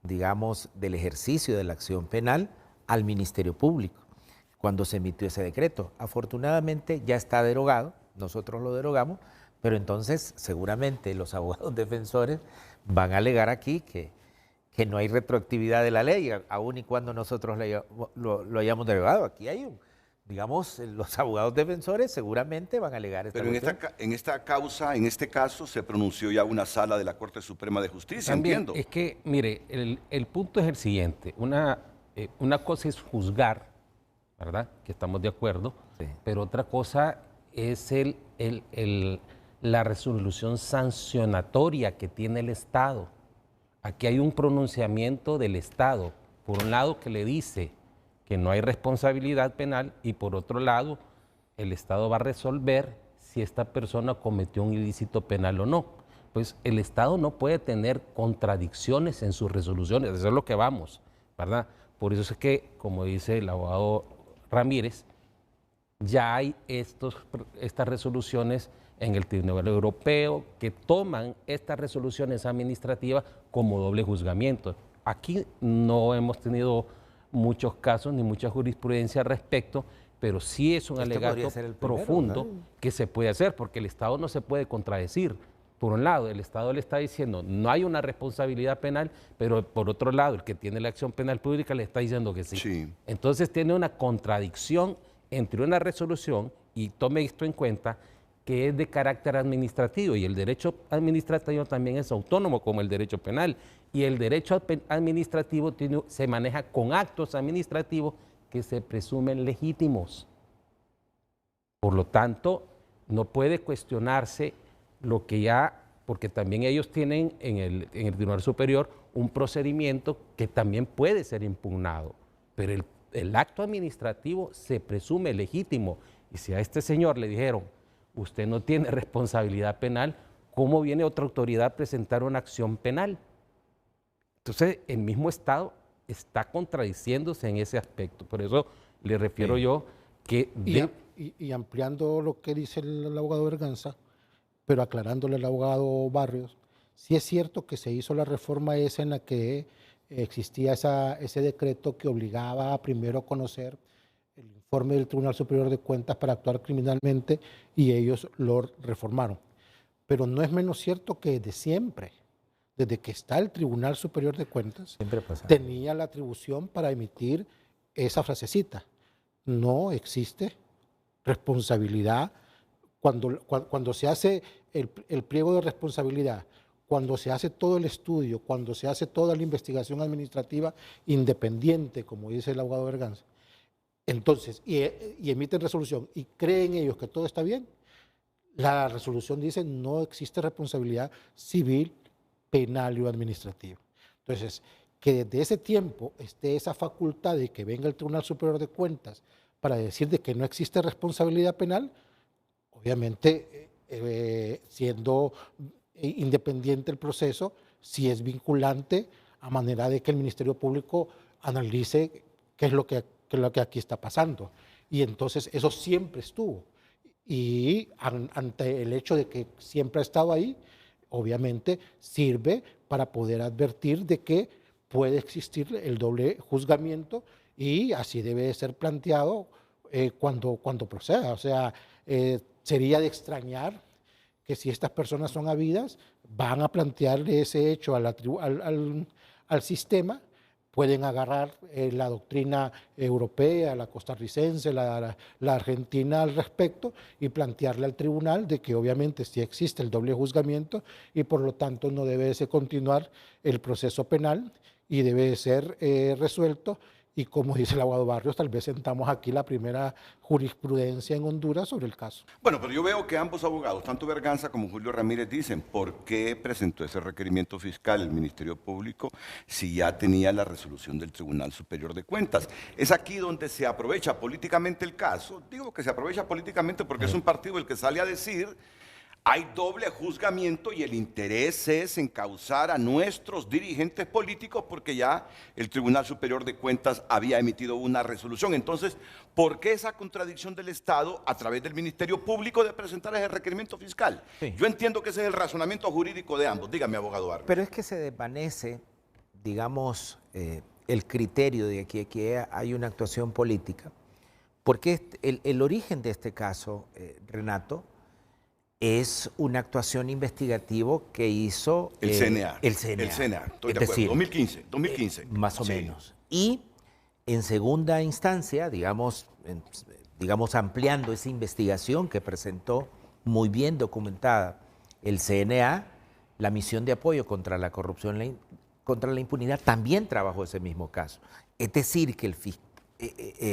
E: digamos, del ejercicio de la acción penal al Ministerio Público cuando se emitió ese decreto. Afortunadamente ya está derogado, nosotros lo derogamos, pero entonces seguramente los abogados defensores van a alegar aquí que no hay retroactividad de la ley, aun y cuando nosotros lo hayamos derogado. Aquí hay digamos, los abogados defensores seguramente van a alegar esta cuestión.
A: Pero en esta causa, en este caso, se pronunció ya una sala de la Corte Suprema de Justicia,
D: También,
A: entiendo.
D: es que, mire, el punto es el siguiente. Una cosa es juzgar, ¿verdad? Que estamos de acuerdo, sí. Pero otra cosa es la resolución sancionatoria que tiene el Estado. Aquí hay un pronunciamiento del Estado, por un lado que le dice que no hay responsabilidad penal y por otro lado el Estado va a resolver si esta persona cometió un ilícito penal o no. Pues el Estado no puede tener contradicciones en sus resoluciones, eso es lo que vamos, ¿verdad? Por eso es que, como dice el abogado Ramírez, ya hay estas resoluciones en el Tribunal Europeo que toman estas resoluciones administrativas como doble juzgamiento. Aquí no hemos tenido muchos casos ni mucha jurisprudencia al respecto, pero sí es un alegato profundo, ¿no?, que se puede hacer, porque el Estado no se puede contradecir. Por un lado, el Estado le está diciendo no hay una responsabilidad penal, pero por otro lado, el que tiene la acción penal pública le está diciendo que sí. Sí. Entonces tiene una contradicción entre una resolución, y tome esto en cuenta, que es de carácter administrativo, y el derecho administrativo también es autónomo como el derecho penal, y el derecho administrativo se maneja con actos administrativos que se presumen legítimos. Por lo tanto, no puede cuestionarse lo que ya, porque también ellos tienen en el Tribunal Superior un procedimiento que también puede ser impugnado, pero el acto administrativo se presume legítimo, y si a este señor le dijeron usted no tiene responsabilidad penal, ¿cómo viene otra autoridad a presentar una acción penal? Entonces, el mismo Estado está contradiciéndose en ese aspecto. Por eso le refiero yo que...
F: Y ampliando lo que dice el abogado Berganza, pero aclarándole al abogado Barrios, sí es cierto que se hizo la reforma esa en la que existía ese decreto que obligaba a primero conocer el informe del Tribunal Superior de Cuentas para actuar criminalmente, y ellos lo reformaron. Pero no es menos cierto que desde siempre, desde que está el Tribunal Superior de Cuentas, tenía la atribución para emitir esa frasecita. No existe responsabilidad cuando se hace el pliego de responsabilidad, cuando se hace todo el estudio, cuando se hace toda la investigación administrativa independiente, como dice el abogado Berganza, entonces, y emiten resolución y creen ellos que todo está bien, la resolución dice no existe responsabilidad civil, penal o administrativa. Entonces, que desde ese tiempo esté esa facultad de que venga el Tribunal Superior de Cuentas para decir de que no existe responsabilidad penal, obviamente siendo independiente el proceso, si es vinculante a manera de que el Ministerio Público analice qué es lo que aquí está pasando. Y entonces eso siempre estuvo. Y ante el hecho de que siempre ha estado ahí, obviamente sirve para poder advertir de que puede existir el doble juzgamiento y así debe de ser planteado cuando proceda. O sea, sería de extrañar que si estas personas son habidas, van a plantearle ese hecho al sistema, pueden agarrar la doctrina europea, la costarricense, la argentina al respecto y plantearle al tribunal de que obviamente sí existe el doble juzgamiento y por lo tanto no debe de continuar el proceso penal y debe de ser resuelto. Y como dice el abogado Barrios, tal vez sentamos aquí la primera jurisprudencia en Honduras sobre el caso.
A: Bueno, pero yo veo que ambos abogados, tanto Berganza como Julio Ramírez, dicen ¿por qué presentó ese requerimiento fiscal el Ministerio Público si ya tenía la resolución del Tribunal Superior de Cuentas? Es aquí donde se aprovecha políticamente el caso. Digo que se aprovecha políticamente porque es un partido el que sale a decir hay doble juzgamiento y el interés es encauzar a nuestros dirigentes políticos porque ya el Tribunal Superior de Cuentas había emitido una resolución. Entonces, ¿por qué esa contradicción del Estado a través del Ministerio Público de presentar ese requerimiento fiscal? Sí. Yo entiendo que ese es el razonamiento jurídico de ambos. Dígame, abogado Barrios.
E: Pero es que se desvanece, digamos, el criterio de que hay una actuación política, porque el origen de este caso, Renato, es una actuación investigativa que hizo
A: el CNA.
E: El CNA.
A: El CNA, estoy de acuerdo. 2015.
E: Más o menos. Y en segunda instancia, digamos ampliando esa investigación que presentó muy bien documentada el CNA, la misión de apoyo contra la corrupción, contra la impunidad, también trabajó ese mismo caso. Es decir, que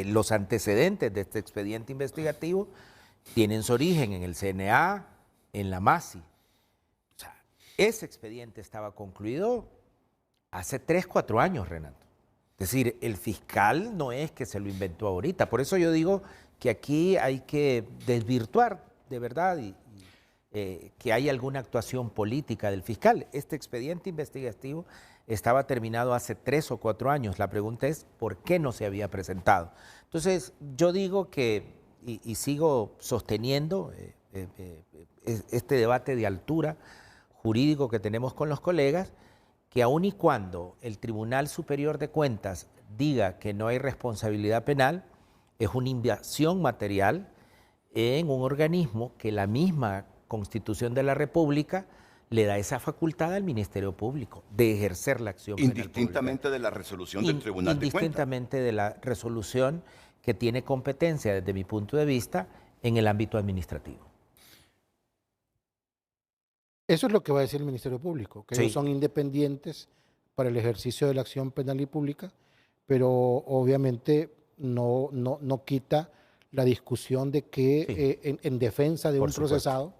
E: los antecedentes de este expediente investigativo tienen su origen en el CNA, en la MASI. O sea, ese expediente estaba concluido hace 3, 4 años, Renato. Es decir, el fiscal no es que se lo inventó ahorita. Por eso yo digo que aquí hay que desvirtuar de verdad que hay alguna actuación política del fiscal. Este expediente investigativo estaba terminado hace 3 o 4 años. La pregunta es, ¿por qué no se había presentado? Entonces, yo digo que, y sigo sosteniendo este debate de altura jurídico que tenemos con los colegas, que aun y cuando el Tribunal Superior de Cuentas diga que no hay responsabilidad penal, es una invasión material en un organismo que la misma Constitución de la República le da esa facultad al Ministerio Público de ejercer la acción penal pública.
A: Indistintamente de la resolución del Tribunal de Cuentas.
E: Indistintamente de la resolución que tiene competencia, desde mi punto de vista, en el ámbito administrativo.
F: Eso es lo que va a decir el Ministerio Público, que ellos son independientes para el ejercicio de la acción penal y pública, pero obviamente no quita la discusión de que en defensa de un procesado,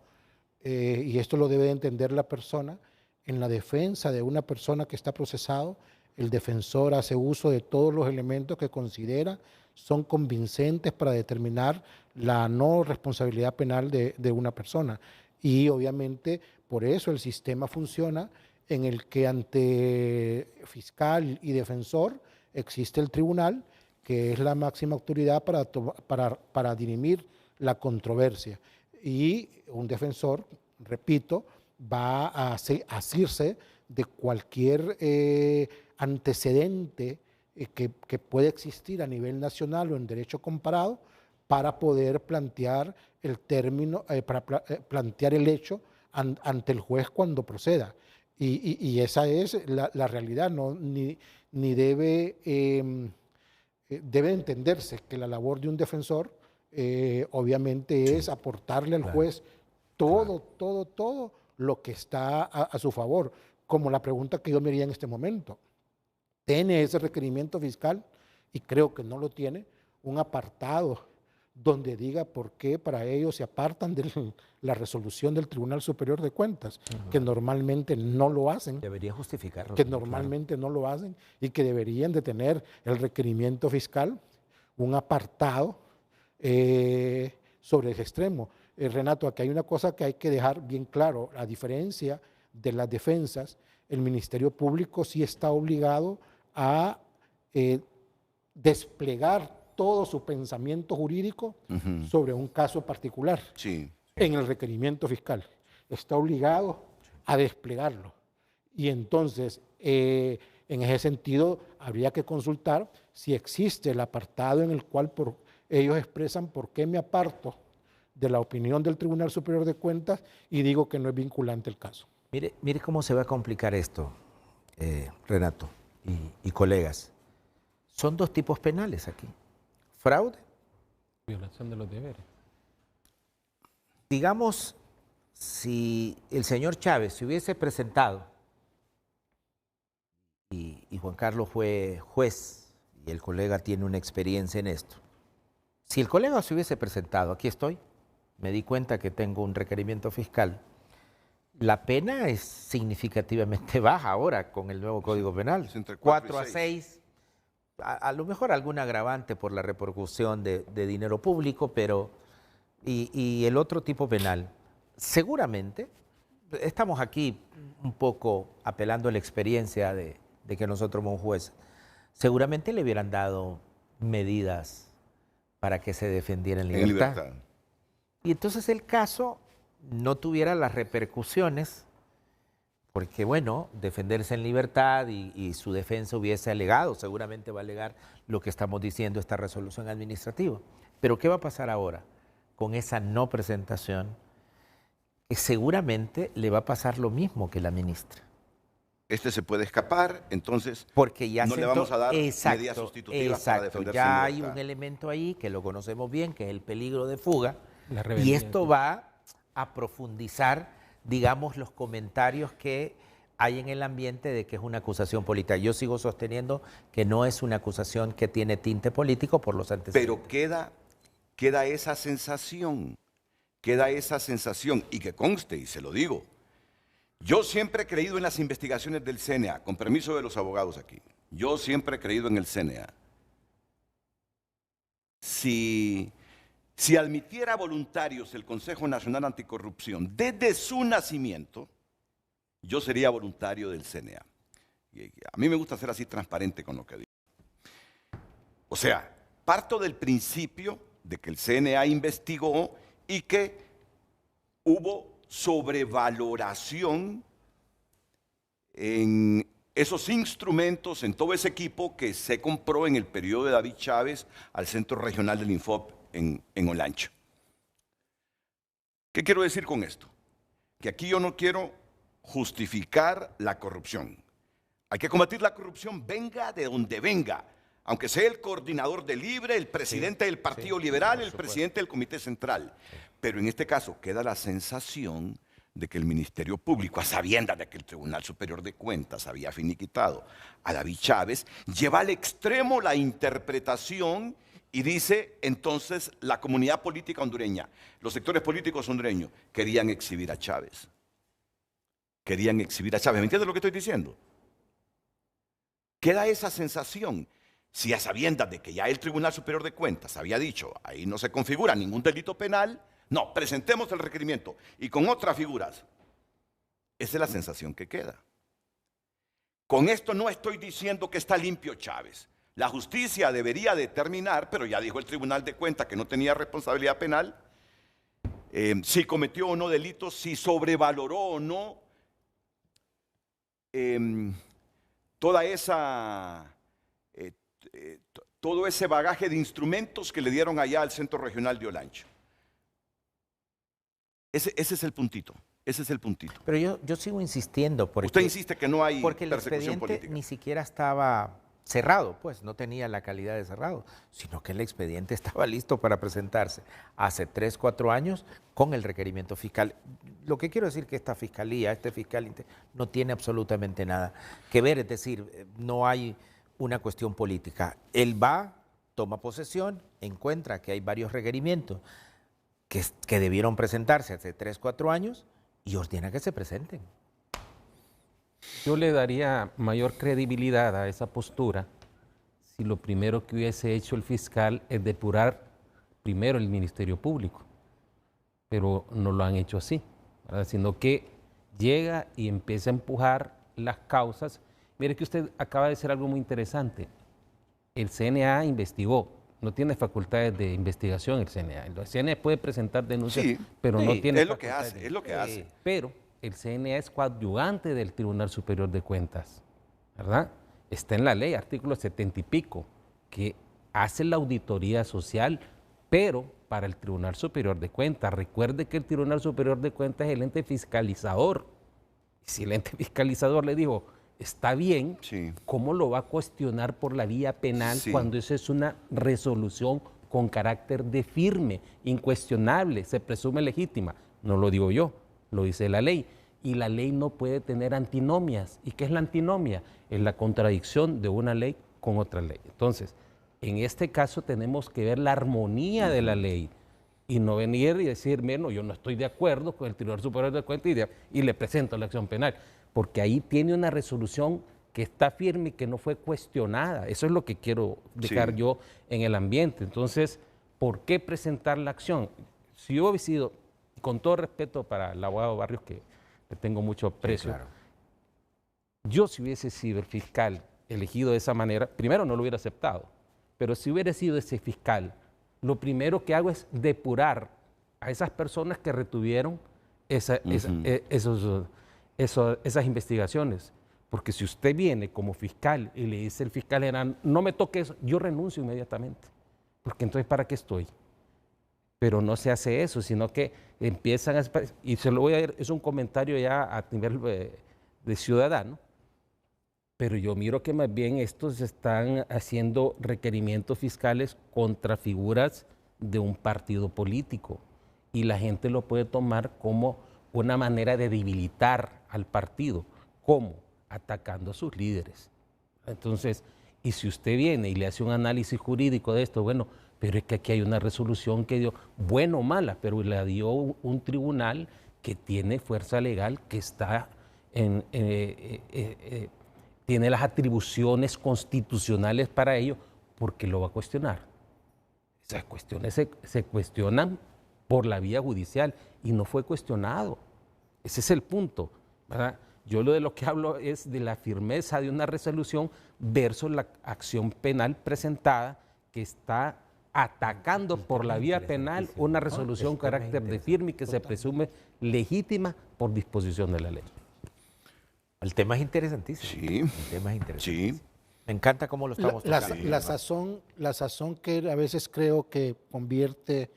F: y esto lo debe de entender la persona, en la defensa de una persona que está procesado, el defensor hace uso de todos los elementos que considera son convincentes para determinar la no responsabilidad penal de una persona. Y obviamente por eso el sistema funciona en el que ante fiscal y defensor existe el tribunal, que es la máxima autoridad para dirimir la controversia. Y un defensor, repito, va a asirse de cualquier antecedente que puede existir a nivel nacional o en derecho comparado para poder plantear el término, plantear el hecho ante el juez cuando proceda. Y esa es la realidad, ni debe entenderse que la labor de un defensor obviamente es aportarle al juez todo lo que está a su favor, como la pregunta que yo me haría en este momento. ¿Tiene ese requerimiento fiscal? Y creo que no lo tiene, un apartado donde diga por qué para ellos se apartan de la resolución del Tribunal Superior de Cuentas, que normalmente no lo hacen.
E: Debería justificarlo.
F: Que normalmente no lo hacen y que deberían de tener el requerimiento fiscal, un apartado sobre ese extremo. Renato, aquí hay una cosa que hay que dejar bien claro, a diferencia de las defensas, el Ministerio Público sí está obligado a desplegar todo su pensamiento jurídico sobre un caso particular.
A: Sí.
F: En el requerimiento fiscal. Está obligado a desplegarlo. Y entonces, en ese sentido, habría que consultar si existe el apartado en el cual ellos expresan por qué me aparto de la opinión del Tribunal Superior de Cuentas y digo que no es vinculante el caso.
E: Mire cómo se va a complicar esto, Renato y colegas. Son dos tipos penales aquí. Fraude.
D: Violación de los deberes.
E: Digamos, si el señor Chávez se hubiese presentado y Juan Carlos fue juez y el colega tiene una experiencia en esto. Si el colega se hubiese presentado, aquí estoy, me di cuenta que tengo un requerimiento fiscal, la pena es significativamente baja ahora con el nuevo Código Penal.
A: Es entre
E: 4 a 6. A lo mejor algún agravante por la repercusión de dinero público, pero y el otro tipo penal. Seguramente, estamos aquí un poco apelando a la experiencia de que nosotros somos jueces, seguramente le hubieran dado medidas para que se defendiera en libertad. Y entonces el caso no tuviera las repercusiones, porque bueno, defenderse en libertad y su defensa hubiese alegado, seguramente va a alegar lo que estamos diciendo esta resolución administrativa. Pero ¿qué va a pasar ahora con esa no presentación? Seguramente le va a pasar lo mismo que la ministra.
A: Este se puede escapar, entonces
E: porque ya
A: no le vamos a dar medidas sustitutivas para
E: exacto,
A: defenderse
E: ya
A: en
E: hay
A: libertad.
E: un elemento ahí que lo conocemos bien, que es el peligro de fuga, y esto va a profundizar, digamos, los comentarios que hay en el ambiente de que es una acusación política. Yo sigo sosteniendo que no es una acusación que tiene tinte político por los antecedentes.
A: Pero queda esa sensación, y que conste, y se lo digo, yo siempre he creído en las investigaciones del CNA, con permiso de los abogados aquí, yo siempre he creído en el CNA. Si admitiera voluntarios el Consejo Nacional Anticorrupción desde su nacimiento, yo sería voluntario del CNA. Y a mí me gusta ser así transparente con lo que digo. O sea, parto del principio de que el CNA investigó y que hubo sobrevaloración en esos instrumentos, en todo ese equipo que se compró en el periodo de David Chávez al Centro Regional del Infop en Olancho. ¿Qué quiero decir con esto? Que aquí yo no quiero justificar la corrupción. Hay que combatir la corrupción, venga de donde venga, aunque sea el coordinador de Libre, el presidente del Partido Liberal, el presidente del Comité Central. Pero en este caso queda la sensación de que el Ministerio Público, a sabiendas de que el Tribunal Superior de Cuentas había finiquitado a David Chávez, lleva al extremo la interpretación y dice, entonces, la comunidad política hondureña, los sectores políticos hondureños, querían exhibir a Chávez. Querían exhibir a Chávez. ¿Me entiendes lo que estoy diciendo? Queda esa sensación. Si a sabiendas de que ya el Tribunal Superior de Cuentas había dicho, ahí no se configura ningún delito penal, no, presentemos el requerimiento y con otras figuras. Esa es la sensación que queda. Con esto no estoy diciendo que está limpio Chávez. La justicia debería determinar, pero ya dijo el Tribunal de Cuentas que no tenía responsabilidad penal, si cometió o no delitos, si sobrevaloró o no toda esa... todo ese bagaje de instrumentos que le dieron allá al Centro Regional de Olancho. Ese es el puntito. Ese es el puntito.
E: Pero yo sigo insistiendo. Porque,
A: usted insiste que no hay
E: porque el
A: persecución
E: expediente
A: política.
E: ni siquiera estaba cerrado, pues no tenía la calidad de cerrado, sino que el expediente estaba listo para presentarse hace 3, 4 años con el requerimiento fiscal. Lo que quiero decir que esta fiscalía, este fiscal no tiene absolutamente nada que ver, es decir, no hay una cuestión política. Él va, toma posesión, encuentra que hay varios requerimientos que debieron presentarse hace 3, 4 años y ordena que se presenten.
D: Yo le daría mayor credibilidad a esa postura si lo primero que hubiese hecho el fiscal es depurar primero el Ministerio Público, pero no lo han hecho así, ¿verdad? Sino que llega y empieza a empujar las causas. Mire que usted acaba de decir algo muy interesante. El CNA investigó, no tiene facultades de investigación el CNA. El CNA puede presentar denuncias,
A: Sí,
D: pero no tiene
A: es lo que
D: facultades
A: hace, es lo que hace.
D: Pero el CNA es coadyuvante del Tribunal Superior de Cuentas, ¿verdad? Está en la ley, artículo 70 y pico, que hace la auditoría social, pero para el Tribunal Superior de Cuentas. Recuerde que el Tribunal Superior de Cuentas es el ente fiscalizador. Y si el ente fiscalizador le dijo, está bien,
A: Sí.
D: ¿cómo lo va a cuestionar por la vía penal
A: Sí.
D: cuando esa es una resolución con carácter de firme, incuestionable, se presume legítima? No lo digo yo, lo dice la ley. Y la ley no puede tener antinomias. ¿Y qué es la antinomia? Es la contradicción de una ley con otra ley. Entonces, en este caso tenemos que ver la armonía de la ley y no venir y decir, bueno, yo no estoy de acuerdo con el Tribunal Superior de Cuentas y le presento la acción penal, porque ahí tiene una resolución que está firme y que no fue cuestionada. Eso es lo que quiero dejar yo en el ambiente. Entonces, ¿por qué presentar la acción? Si yo hubiera sido, con todo respeto para el abogado Barrios, que le tengo mucho aprecio,
E: claro.
D: Yo si hubiese sido el fiscal elegido de esa manera, primero no lo hubiera aceptado, pero si hubiera sido ese fiscal, lo primero que hago es depurar a esas personas que retuvieron esas investigaciones. Porque si usted viene como fiscal y le dice al fiscal general, no me toque eso, yo renuncio inmediatamente. Porque entonces, ¿para qué estoy? Pero no se hace eso, sino que empiezan a... Y se lo voy a decir, es un comentario ya a nivel de ciudadano, pero yo miro que más bien estos están haciendo requerimientos fiscales contra figuras de un partido político y la gente lo puede tomar como una manera de debilitar al partido. ¿Cómo? Atacando a sus líderes. Entonces, y si usted viene y le hace un análisis jurídico de esto, bueno, pero es que aquí hay una resolución que dio, buena o mala, pero la dio un tribunal que tiene fuerza legal, que está tiene las atribuciones constitucionales para ello, porque lo va a cuestionar. Esas cuestiones se cuestionan por la vía judicial y no fue cuestionado. Ese es el punto, ¿verdad? Yo de lo que hablo es de la firmeza de una resolución versus la acción penal presentada que está atacando por la vía penal una resolución con carácter de firme y que se presume legítima por disposición de la ley.
E: El tema es interesantísimo.
A: Sí.
E: El tema es interesantísimo.
A: Sí.
E: Me encanta cómo lo estamos tocando.
F: La sazón que a veces creo que convierte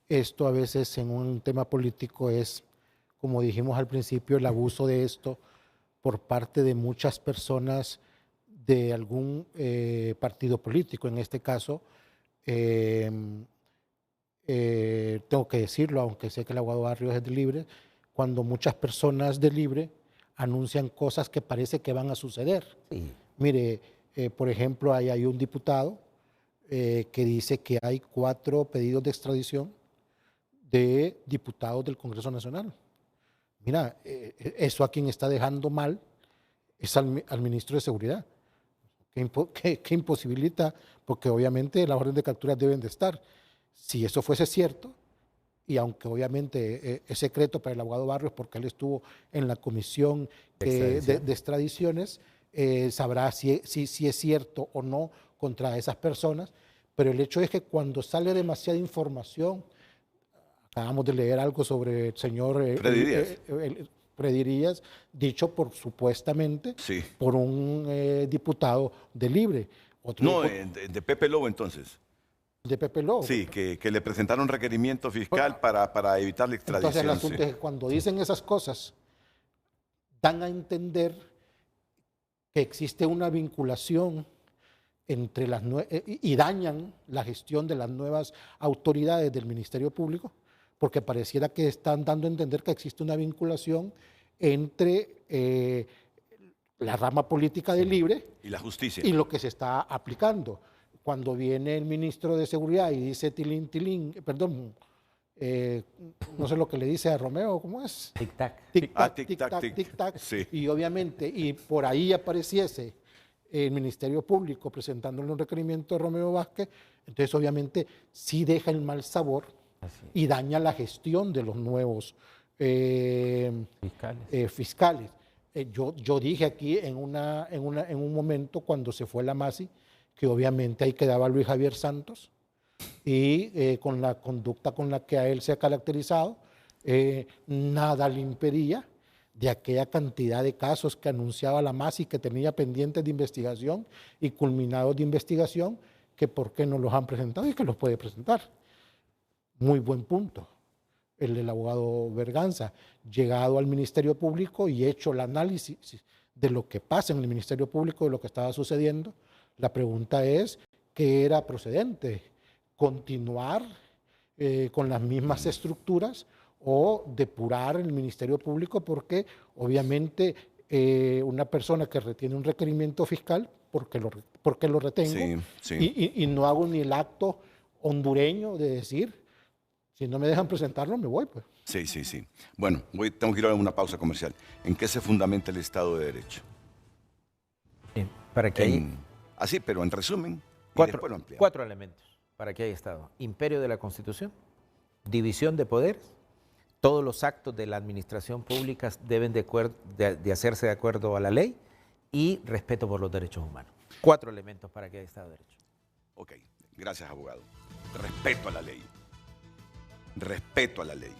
F: esto a veces en un tema político es, como dijimos al principio, el abuso de esto por parte de muchas personas de algún partido político. En este caso, tengo que decirlo, aunque sé que el abogado Barrios es de Libre, cuando muchas personas de Libre anuncian cosas que parece que van a suceder.
E: Sí.
F: Mire, por ejemplo, hay un diputado que dice que hay 4 pedidos de extradición de diputados del Congreso Nacional. Mira, eso a quien está dejando mal es al ministro de Seguridad, que imposibilita, porque obviamente las órdenes de captura deben de estar. Si eso fuese cierto, y aunque obviamente es secreto para el abogado Barrios porque él estuvo en la comisión de extradiciones, sabrá si es cierto o no contra esas personas, pero el hecho es que cuando sale demasiada información, acabamos de leer algo sobre el señor Freddy Díaz, dicho supuestamente por un diputado de Libre.
A: De Pepe Lobo entonces.
F: De Pepe Lobo.
A: Sí, que le presentaron requerimiento fiscal para evitar la extradición.
F: Entonces el asunto es que cuando dicen esas cosas, dan a entender que existe una vinculación y dañan la gestión de las nuevas autoridades del Ministerio Público, porque pareciera que están dando a entender que existe una vinculación entre la rama política de Libre
A: Y la justicia.
F: y lo que se está aplicando. Cuando viene el ministro de Seguridad y dice tilín, tilín, perdón, no sé lo que le dice a Romeo, ¿cómo es?
E: Tic-tac.
F: Tic-tac,
A: tic-tac,
F: tic-tac,
A: tic.
F: tic-tac.
A: Sí.
F: Y obviamente, y por ahí apareciese el Ministerio Público presentándole un requerimiento a Romeo Vázquez, entonces obviamente sí deja el mal sabor y daña la gestión de los nuevos fiscales. Yo dije aquí en un momento cuando se fue la Masi que obviamente ahí quedaba Luis Javier Santos y con la conducta con la que a él se ha caracterizado, nada le impedía de aquella cantidad de casos que anunciaba la Masi que tenía pendientes de investigación y culminados de investigación, que por qué no los han presentado y que los puede presentar. Muy buen punto el del abogado Berganza, llegado al Ministerio Público y hecho el análisis de lo que pasa en el Ministerio Público, de lo que estaba sucediendo. La pregunta es, ¿qué era procedente? ¿Continuar con las mismas estructuras o depurar el Ministerio Público? Porque obviamente una persona que retiene un requerimiento fiscal, porque lo retengo, y no hago ni el acto hondureño de decir, si no me dejan presentarlo, me voy, pues.
A: Sí. Bueno, tengo que ir a una pausa comercial. ¿En qué se fundamenta el Estado de Derecho?
E: Para que
A: Así, pero en resumen,
E: cuatro elementos para que haya Estado. Imperio de la Constitución, división de poderes, todos los actos de la administración pública deben de hacerse de acuerdo a la ley y respeto por los derechos humanos. 4 elementos para que haya Estado de Derecho.
A: Ok, gracias, abogado. Respeto a la ley. Respeto a la ley.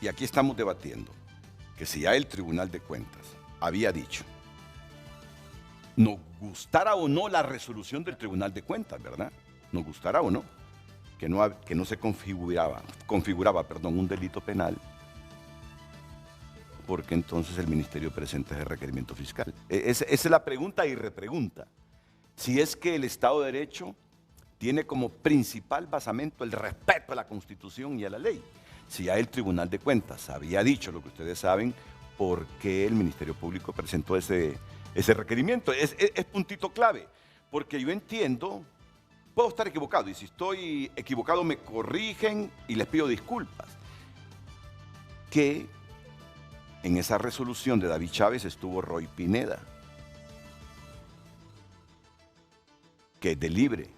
A: Y aquí estamos debatiendo que si ya el Tribunal de Cuentas había dicho, nos gustara o no la resolución del Tribunal de Cuentas, ¿verdad? Nos gustara o no, que no se configuraba un delito penal, porque entonces el Ministerio presenta ese requerimiento fiscal. Esa es la pregunta y repregunta. Si es que el Estado de Derecho tiene como principal basamento el respeto a la Constitución y a la ley. Si ya el Tribunal de Cuentas había dicho lo que ustedes saben, ¿por qué el Ministerio Público presentó ese requerimiento? Es puntito clave, porque yo entiendo, puedo estar equivocado, y si estoy equivocado me corrigen y les pido disculpas, que en esa resolución de David Chávez estuvo Roy Pineda, que es de Libre,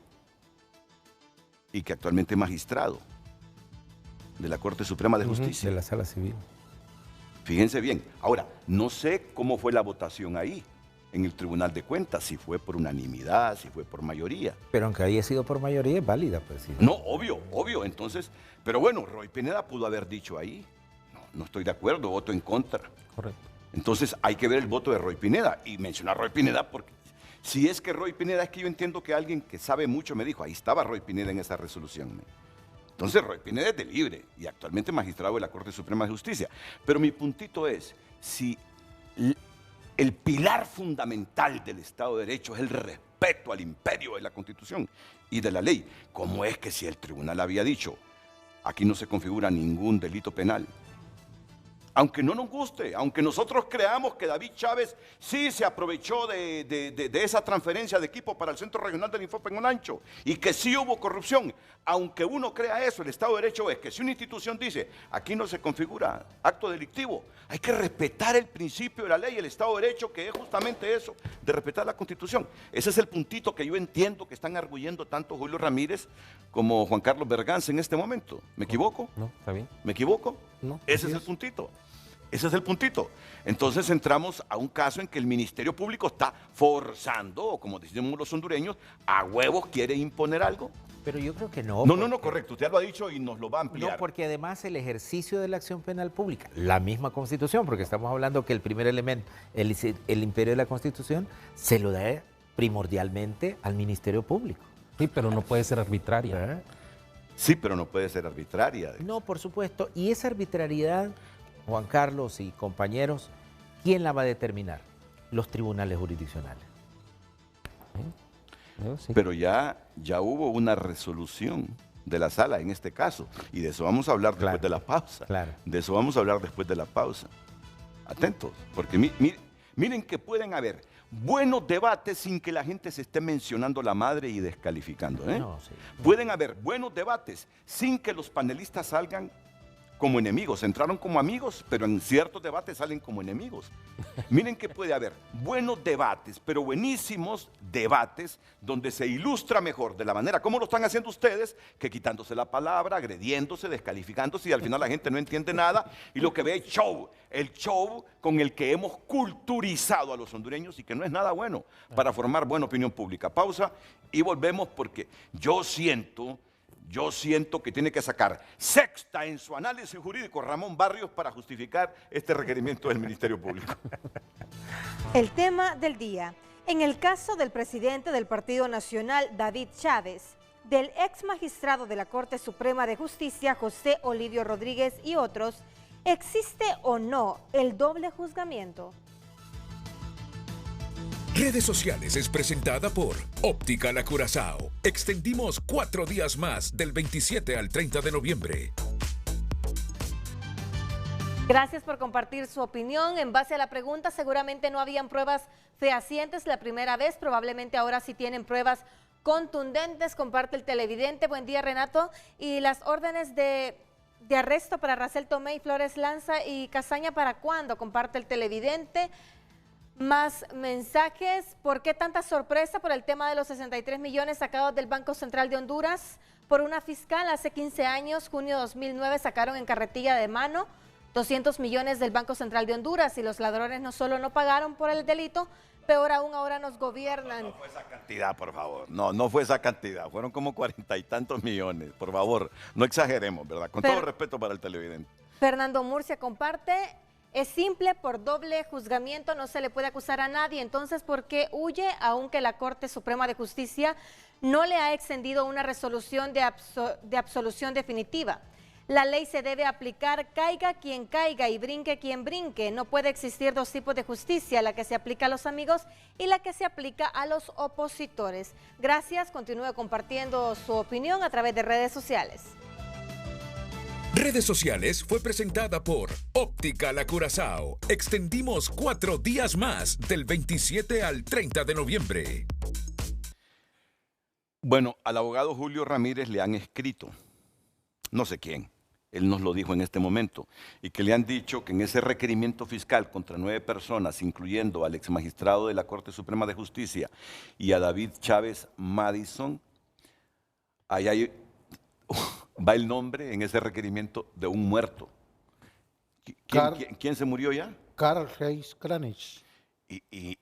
A: y que actualmente es magistrado de la Corte Suprema de Justicia.
E: De la Sala Civil.
A: Fíjense bien. Ahora, no sé cómo fue la votación ahí, en el Tribunal de Cuentas, si fue por unanimidad, si fue por mayoría.
E: Pero aunque haya sido por mayoría, es válida, presidente.
A: No, obvio. Entonces, pero bueno, Roy Pineda pudo haber dicho ahí, no estoy de acuerdo, voto en contra.
D: Correcto.
A: Entonces, hay que ver el voto de Roy Pineda, y mencionar a Roy Pineda porque si es que Roy Pineda, es que yo entiendo que alguien que sabe mucho me dijo, ahí estaba Roy Pineda en esa resolución. Entonces Roy Pineda es de Libre y actualmente magistrado de la Corte Suprema de Justicia. Pero mi puntito es, si el pilar fundamental del Estado de Derecho es el respeto al imperio de la Constitución y de la ley, ¿cómo es que si el tribunal había dicho, aquí no se configura ningún delito penal? Aunque no nos guste, aunque nosotros creamos que David Chávez sí se aprovechó de esa transferencia de equipo para el Centro Regional del Infope en Onancho y que sí hubo corrupción, aunque uno crea eso, el Estado de Derecho es que si una institución dice, aquí no se configura acto delictivo, hay que respetar el principio de la ley, el Estado de Derecho, que es justamente eso, de respetar la Constitución. Ese es el puntito que yo entiendo que están arguyendo tanto Julio Ramírez como Juan Carlos Berganza en este momento. ¿Me equivoco?
D: No, está bien.
A: ¿Me equivoco?
F: No,
A: Ese es el puntito. Ese es el puntito. Entonces entramos a un caso en que el Ministerio Público está forzando, o como decimos los hondureños, a huevos quiere imponer algo.
E: Pero yo creo que no.
A: No, correcto. Usted lo ha dicho y nos lo va a ampliar.
E: No, porque además el ejercicio de la acción penal pública, la misma Constitución, porque estamos hablando que el primer elemento, el imperio de la Constitución, se lo da primordialmente al Ministerio Público.
D: Sí, pero no puede ser arbitraria.
A: Sí, pero no puede ser arbitraria.
E: No, por supuesto. Y esa arbitrariedad, Juan Carlos y compañeros, ¿quién la va a determinar? Los tribunales jurisdiccionales.
D: Sí.
A: Pero ya hubo una resolución de la sala en este caso. Y de eso vamos a hablar después de la pausa.
E: Claro.
A: De eso vamos a hablar después de la pausa. Atentos, porque miren que pueden haber buenos debates sin que la gente se esté mencionando la madre y descalificando.
E: No, sí.
A: Pueden haber buenos debates sin que los panelistas salgan como enemigos. Entraron como amigos, pero en ciertos debates salen como enemigos. Miren que puede haber buenos debates, pero buenísimos debates donde se ilustra mejor de la manera como lo están haciendo ustedes, que quitándose la palabra, agrediéndose, descalificándose, y al final la gente no entiende nada y lo que ve es show, el show con el que hemos culturizado a los hondureños y que no es nada bueno para formar buena opinión pública. Pausa y volvemos porque yo siento que tiene que sacar sexta en su análisis jurídico Ramón Barrios para justificar este requerimiento del Ministerio Público.
B: El tema del día. En el caso del presidente del Partido Nacional, David Chávez, del ex magistrado de la Corte Suprema de Justicia, José Olivo Rodríguez y otros, ¿existe o no el doble juzgamiento?
C: Redes Sociales es presentada por Óptica La Curazao. Extendimos 4 días más del 27 al 30 de noviembre.
B: Gracias por compartir su opinión. En base a la pregunta, seguramente no habían pruebas fehacientes la primera vez, probablemente ahora sí tienen pruebas contundentes. Comparte el televidente. Buen día, Renato. Y las órdenes de arresto para Racel Tomé y Flores Lanza y Casaña, ¿para cuándo? Comparte el televidente. Más mensajes. ¿Por qué tanta sorpresa por el tema de los 63 millones sacados del Banco Central de Honduras por una fiscal? Hace 15 años, junio de 2009, sacaron en carretilla de mano 200 millones del Banco Central de Honduras y los ladrones no solo no pagaron por el delito, peor aún ahora nos gobiernan.
A: No fue esa cantidad, por favor. No fue esa cantidad. Fueron como 40 y tantos millones. Por favor, no exageremos, ¿verdad? Con todo respeto para el televidente.
B: Fernando Murcia comparte. Es simple, por doble juzgamiento no se le puede acusar a nadie, entonces ¿por qué huye aunque la Corte Suprema de Justicia no le ha extendido una resolución de absolución definitiva? La ley se debe aplicar, caiga quien caiga y brinque quien brinque. No puede existir dos tipos de justicia, la que se aplica a los amigos y la que se aplica a los opositores. Gracias, continúe compartiendo su opinión a través de redes sociales.
C: Redes Sociales fue presentada por Óptica La Curazao. Extendimos 4 días más del 27 al 30 de noviembre.
A: Bueno, al abogado Julio Ramírez le han escrito, no sé quién, él nos lo dijo en este momento, y que le han dicho que en ese requerimiento fiscal contra 9 personas, incluyendo al exmagistrado de la Corte Suprema de Justicia y a David Chávez Madison, ahí hay... va el nombre en ese requerimiento de un muerto. ¿Quién se murió ya?
F: Karl-Heinz Kranich.
A: Y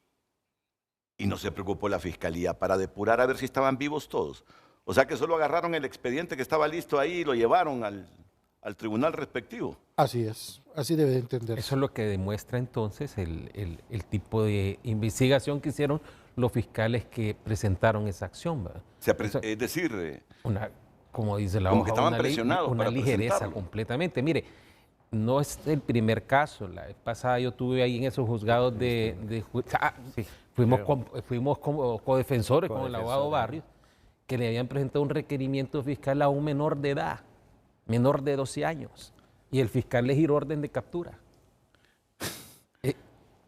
A: no se preocupó la fiscalía para depurar a ver si estaban vivos todos. O sea que solo agarraron el expediente que estaba listo ahí y lo llevaron al tribunal respectivo.
F: Así es, así debe de entenderse.
D: Eso es lo que demuestra entonces el tipo de investigación que hicieron los fiscales que presentaron esa acción, ¿verdad?
A: Es decir...
D: como dice la
A: como
D: hoja,
A: que estaban presionados
D: una
A: para
D: ligereza
A: presentarlo.
D: Completamente. Mire, no es el primer caso. La vez pasada yo estuve ahí en esos juzgados fuimos como codefensores con el abogado Barrios, que le habían presentado un requerimiento fiscal a un menor de edad, menor de 12 años, y el fiscal le giró orden de captura.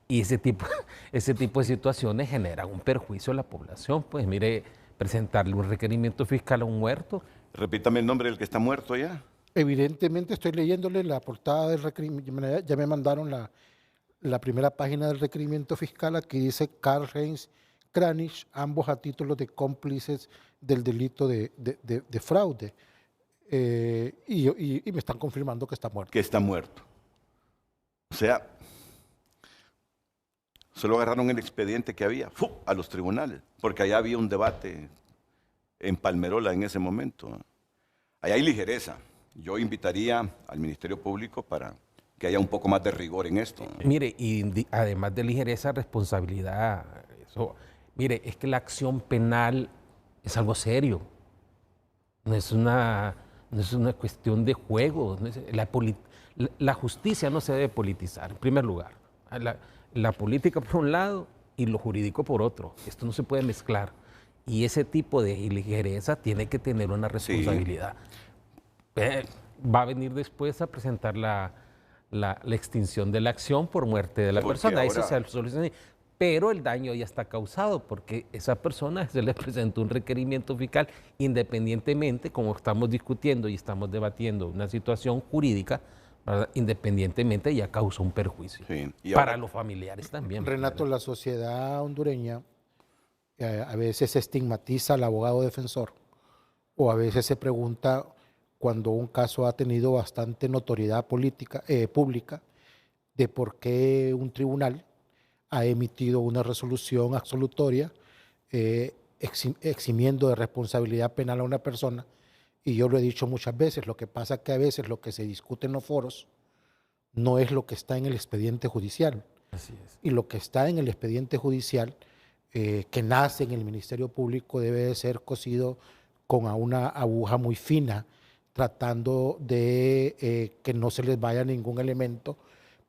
D: Y ese tipo de situaciones generan un perjuicio a la población. Pues mire, presentarle un requerimiento fiscal a un muerto.
A: Repítame el nombre del que está muerto ya.
F: Evidentemente estoy leyéndole la portada del requerimiento, ya me mandaron la primera página del requerimiento fiscal, aquí dice Karl-Heinz Kranich, ambos a título de cómplices del delito de fraude. Y me están confirmando que está muerto.
A: Que está muerto. O sea, solo agarraron el expediente que había a los tribunales, porque allá había un debate en Palmerola en ese momento. Allá hay ligereza. Yo invitaría al Ministerio Público para que haya un poco más de rigor en esto.
D: Mire, y además de ligereza, responsabilidad. Mire, es que la acción penal es algo serio. No es una cuestión de juego. La justicia no se debe politizar, en primer lugar. La política por un lado y lo jurídico por otro. Esto no se puede mezclar. Y ese tipo de ligereza tiene que tener una responsabilidad. Va a venir después a presentar la extinción de la acción por muerte de la persona. Eso se soluciona. Pero el daño ya está causado porque esa persona se le presentó un requerimiento fiscal independientemente, como estamos discutiendo y estamos debatiendo una situación jurídica, ¿verdad? Independientemente ya causó un perjuicio. Sí. Para los familiares también.
F: Renato, la sociedad hondureña a veces estigmatiza al abogado defensor o a veces se pregunta cuando un caso ha tenido bastante notoriedad política, pública, de por qué un tribunal ha emitido una resolución absolutoria eximiendo de responsabilidad penal a una persona. Y yo lo he dicho muchas veces, lo que pasa es que a veces lo que se discute en los foros no es lo que está en el expediente judicial.
D: Así es.
F: Y lo que está en el expediente judicial, que nace en el Ministerio Público, debe de ser cosido con una aguja muy fina, tratando de que no se les vaya ningún elemento,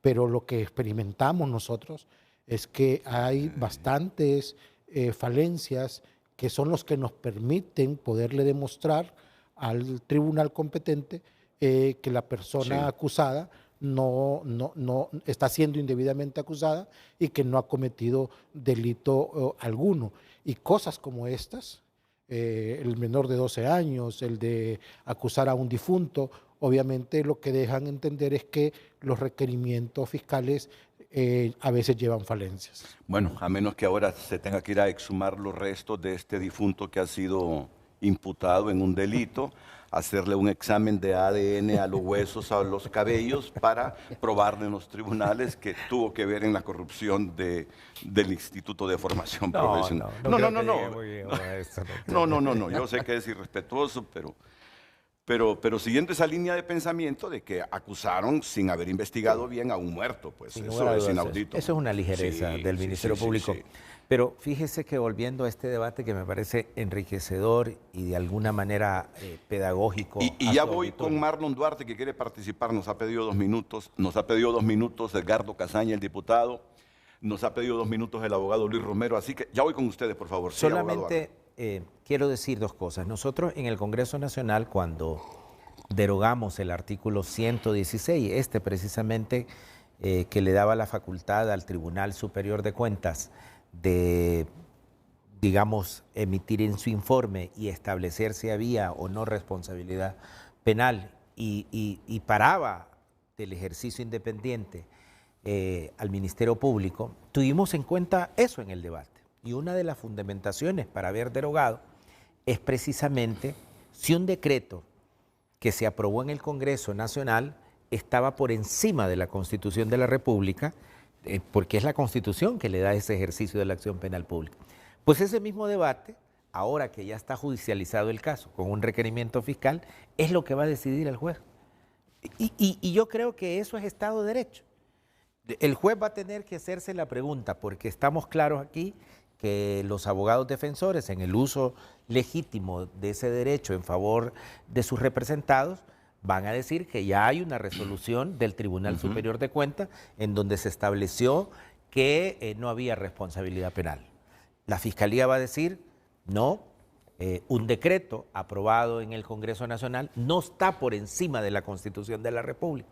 F: pero lo que experimentamos nosotros es que hay bastantes falencias que son los que nos permiten poderle demostrar al tribunal competente que la persona acusada no está siendo indebidamente acusada y que no ha cometido delito alguno. Y cosas como estas, el menor de 12 años, el de acusar a un difunto, obviamente lo que dejan entender es que los requerimientos fiscales a veces llevan falencias.
A: Bueno, a menos que ahora se tenga que ir a exhumar los restos de este difunto que ha sido imputado en un delito, hacerle un examen de ADN a los huesos, a los cabellos, para probarle en los tribunales que tuvo que ver en la corrupción del Instituto de Formación Profesional. No, yo sé que es irrespetuoso, pero siguiendo esa línea de pensamiento de que acusaron sin haber investigado bien a un muerto, pues eso es inaudito.
E: Eso es una ligereza del Ministerio Público. Sí. Pero fíjese que volviendo a este debate que me parece enriquecedor y de alguna manera pedagógico.
A: Y ya voy con Marlon Duarte, que quiere participar, nos ha pedido 2 minutos, Edgardo Casaña, el diputado, nos ha pedido 2 minutos el abogado Luis Romero, así que ya voy con ustedes, por favor. Sí,
E: solamente quiero decir 2 cosas. Nosotros en el Congreso Nacional, cuando derogamos el artículo 116, precisamente que le daba la facultad al Tribunal Superior de Cuentas de, digamos, emitir en su informe y establecer si había o no responsabilidad penal y paraba del ejercicio independiente al Ministerio Público, tuvimos en cuenta eso en el debate. Y una de las fundamentaciones para haber derogado es precisamente si un decreto que se aprobó en el Congreso Nacional estaba por encima de la Constitución de la República, porque es la Constitución que le da ese ejercicio de la acción penal pública. Pues ese mismo debate, ahora que ya está judicializado el caso con un requerimiento fiscal, es lo que va a decidir el juez. Y yo creo que eso es Estado de Derecho. El juez va a tener que hacerse la pregunta, porque estamos claros aquí que los abogados defensores, en el uso legítimo de ese derecho en favor de sus representados, van a decir que ya hay una resolución del Tribunal Superior de Cuentas en donde se estableció que no había responsabilidad penal. La Fiscalía va a decir, no, un decreto aprobado en el Congreso Nacional no está por encima de la Constitución de la República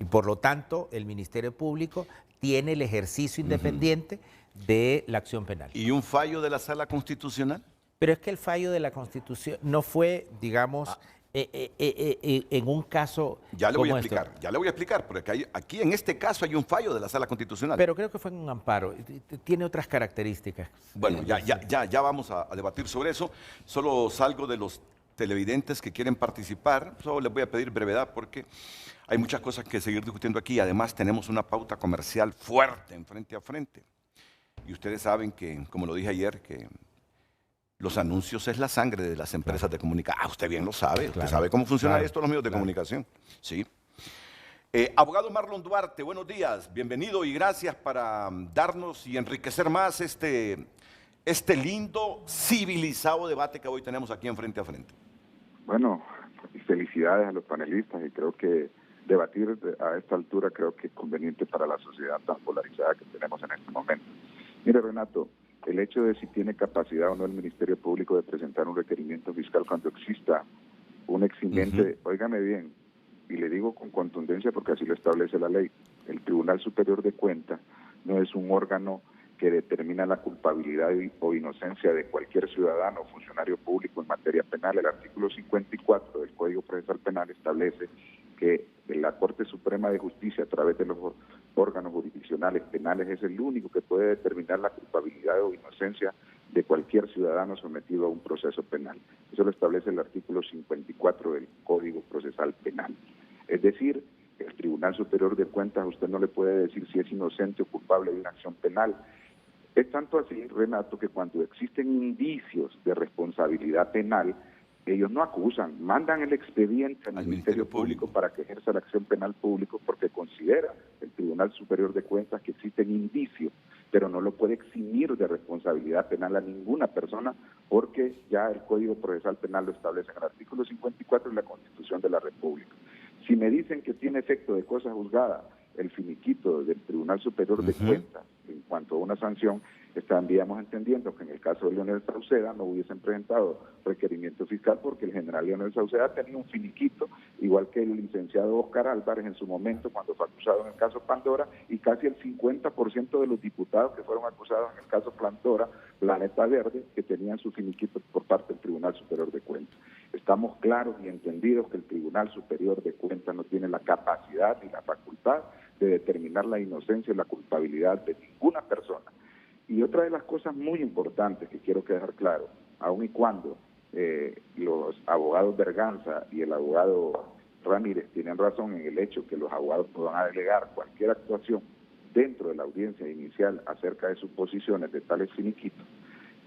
E: y por lo tanto el Ministerio Público tiene el ejercicio independiente de la acción penal.
A: ¿Y un fallo de la Sala Constitucional?
E: Pero es que el fallo de la Constitución no fue, digamos, en un caso.
A: Ya le voy a explicar, porque aquí en este caso hay un fallo de la Sala Constitucional.
E: Pero creo que fue en un amparo, tiene otras características.
A: Bueno, ya vamos a debatir sobre eso. Solo salgo de los televidentes que quieren participar. Solo les voy a pedir brevedad porque hay muchas cosas que seguir discutiendo aquí. Además, tenemos una pauta comercial fuerte en Frente a Frente. Y ustedes saben que, como lo dije ayer, que los anuncios es la sangre de las empresas de comunicación. Usted bien lo sabe. Usted sabe cómo funciona esto en los medios de comunicación. Sí. Abogado Marlon Duarte, buenos días. Bienvenido y gracias para darnos y enriquecer más este lindo, civilizado debate que hoy tenemos aquí en Frente a Frente.
H: Bueno, felicidades a los panelistas y creo que debatir a esta altura creo que es conveniente para la sociedad tan polarizada que tenemos en este momento. Mire, Renato, el hecho de si tiene capacidad o no el Ministerio Público de presentar un requerimiento fiscal cuando exista un eximente, óigame bien, y le digo con contundencia porque así lo establece la ley, el Tribunal Superior de Cuentas no es un órgano que determina la culpabilidad o inocencia de cualquier ciudadano o funcionario público en materia penal. El artículo 54 del Código Procesal Penal establece que la Corte Suprema de Justicia, a través de los órganos jurisdiccionales penales, es el único que puede determinar la culpabilidad o inocencia de cualquier ciudadano sometido a un proceso penal. Eso lo establece el artículo 54 del Código Procesal Penal. Es decir, el Tribunal Superior de Cuentas a usted no le puede decir si es inocente o culpable de una acción penal. Es tanto así, Renato, que cuando existen indicios de responsabilidad penal, ellos no acusan, mandan el expediente al Ministerio Público para que ejerza la acción penal público, porque considera el Tribunal Superior de Cuentas que existen indicios, pero no lo puede eximir de responsabilidad penal a ninguna persona, porque ya el Código Procesal Penal lo establece en el artículo 54 de la Constitución de la República. Si me dicen que tiene efecto de cosa juzgada el finiquito del Tribunal Superior de Cuentas en cuanto a una sanción, estaríamos entendiendo que en el caso de Leonel Sauceda no hubiesen presentado requerimiento fiscal porque el general Leonel Sauceda tenía un finiquito, igual que el licenciado Oscar Álvarez en su momento cuando fue acusado en el caso Pandora, y casi el 50% de los diputados que fueron acusados en el caso Pandora, Planeta Verde, que tenían su finiquito por parte del Tribunal Superior de Cuentas. Estamos claros y entendidos que el Tribunal Superior de Cuentas no tiene la capacidad ni la facultad de determinar la inocencia y la culpabilidad de ninguna persona. Y otra de las cosas muy importantes que quiero quedar claro, aun y cuando los abogados Berganza y el abogado Ramírez tienen razón en el hecho que los abogados puedan alegar cualquier actuación dentro de la audiencia inicial acerca de sus posiciones de tales finiquitos,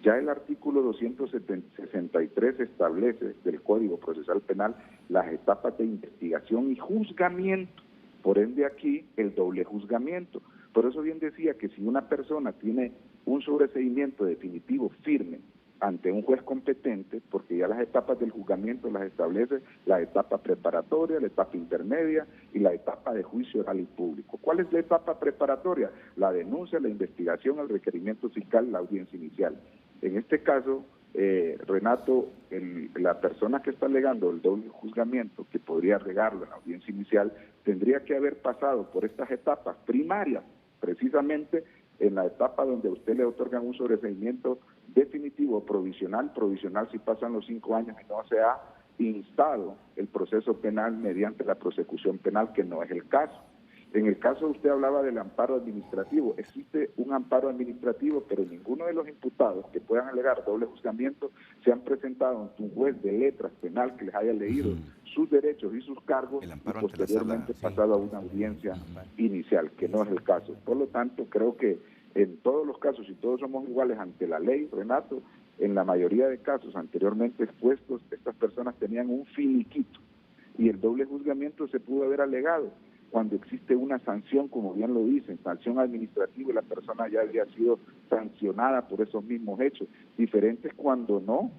H: ya el artículo 263 establece del Código Procesal Penal las etapas de investigación y juzgamiento. Por ende aquí el doble juzgamiento. Por eso bien decía que si una persona tiene un sobreseimiento definitivo firme ante un juez competente, porque ya las etapas del juzgamiento las establece la etapa preparatoria, la etapa intermedia y la etapa de juicio oral y público. ¿Cuál es la etapa preparatoria? La denuncia, la investigación, el requerimiento fiscal, la audiencia inicial. En este caso, Renato, la persona que está alegando el doble juzgamiento, que podría alegarlo en la audiencia inicial, tendría que haber pasado por estas etapas primarias, precisamente en la etapa donde a usted le otorgan un sobreseimiento definitivo, provisional si pasan los 5 años y no se ha instado el proceso penal mediante la prosecución penal, que no es el caso. En el caso usted hablaba del amparo administrativo, existe un amparo administrativo, pero ninguno de los imputados que puedan alegar doble juzgamiento se han presentado ante un juez de letras penal que les haya leído sus derechos y sus cargos y posteriormente pasado a una audiencia inicial, que no es el caso. Por lo tanto, creo que en todos los casos, si todos somos iguales ante la ley, Renato, en la mayoría de casos anteriormente expuestos, estas personas tenían un finiquito y el doble juzgamiento se pudo haber alegado cuando existe una sanción, como bien lo dicen, sanción administrativa y la persona ya había sido sancionada por esos mismos hechos. Diferentes cuando no,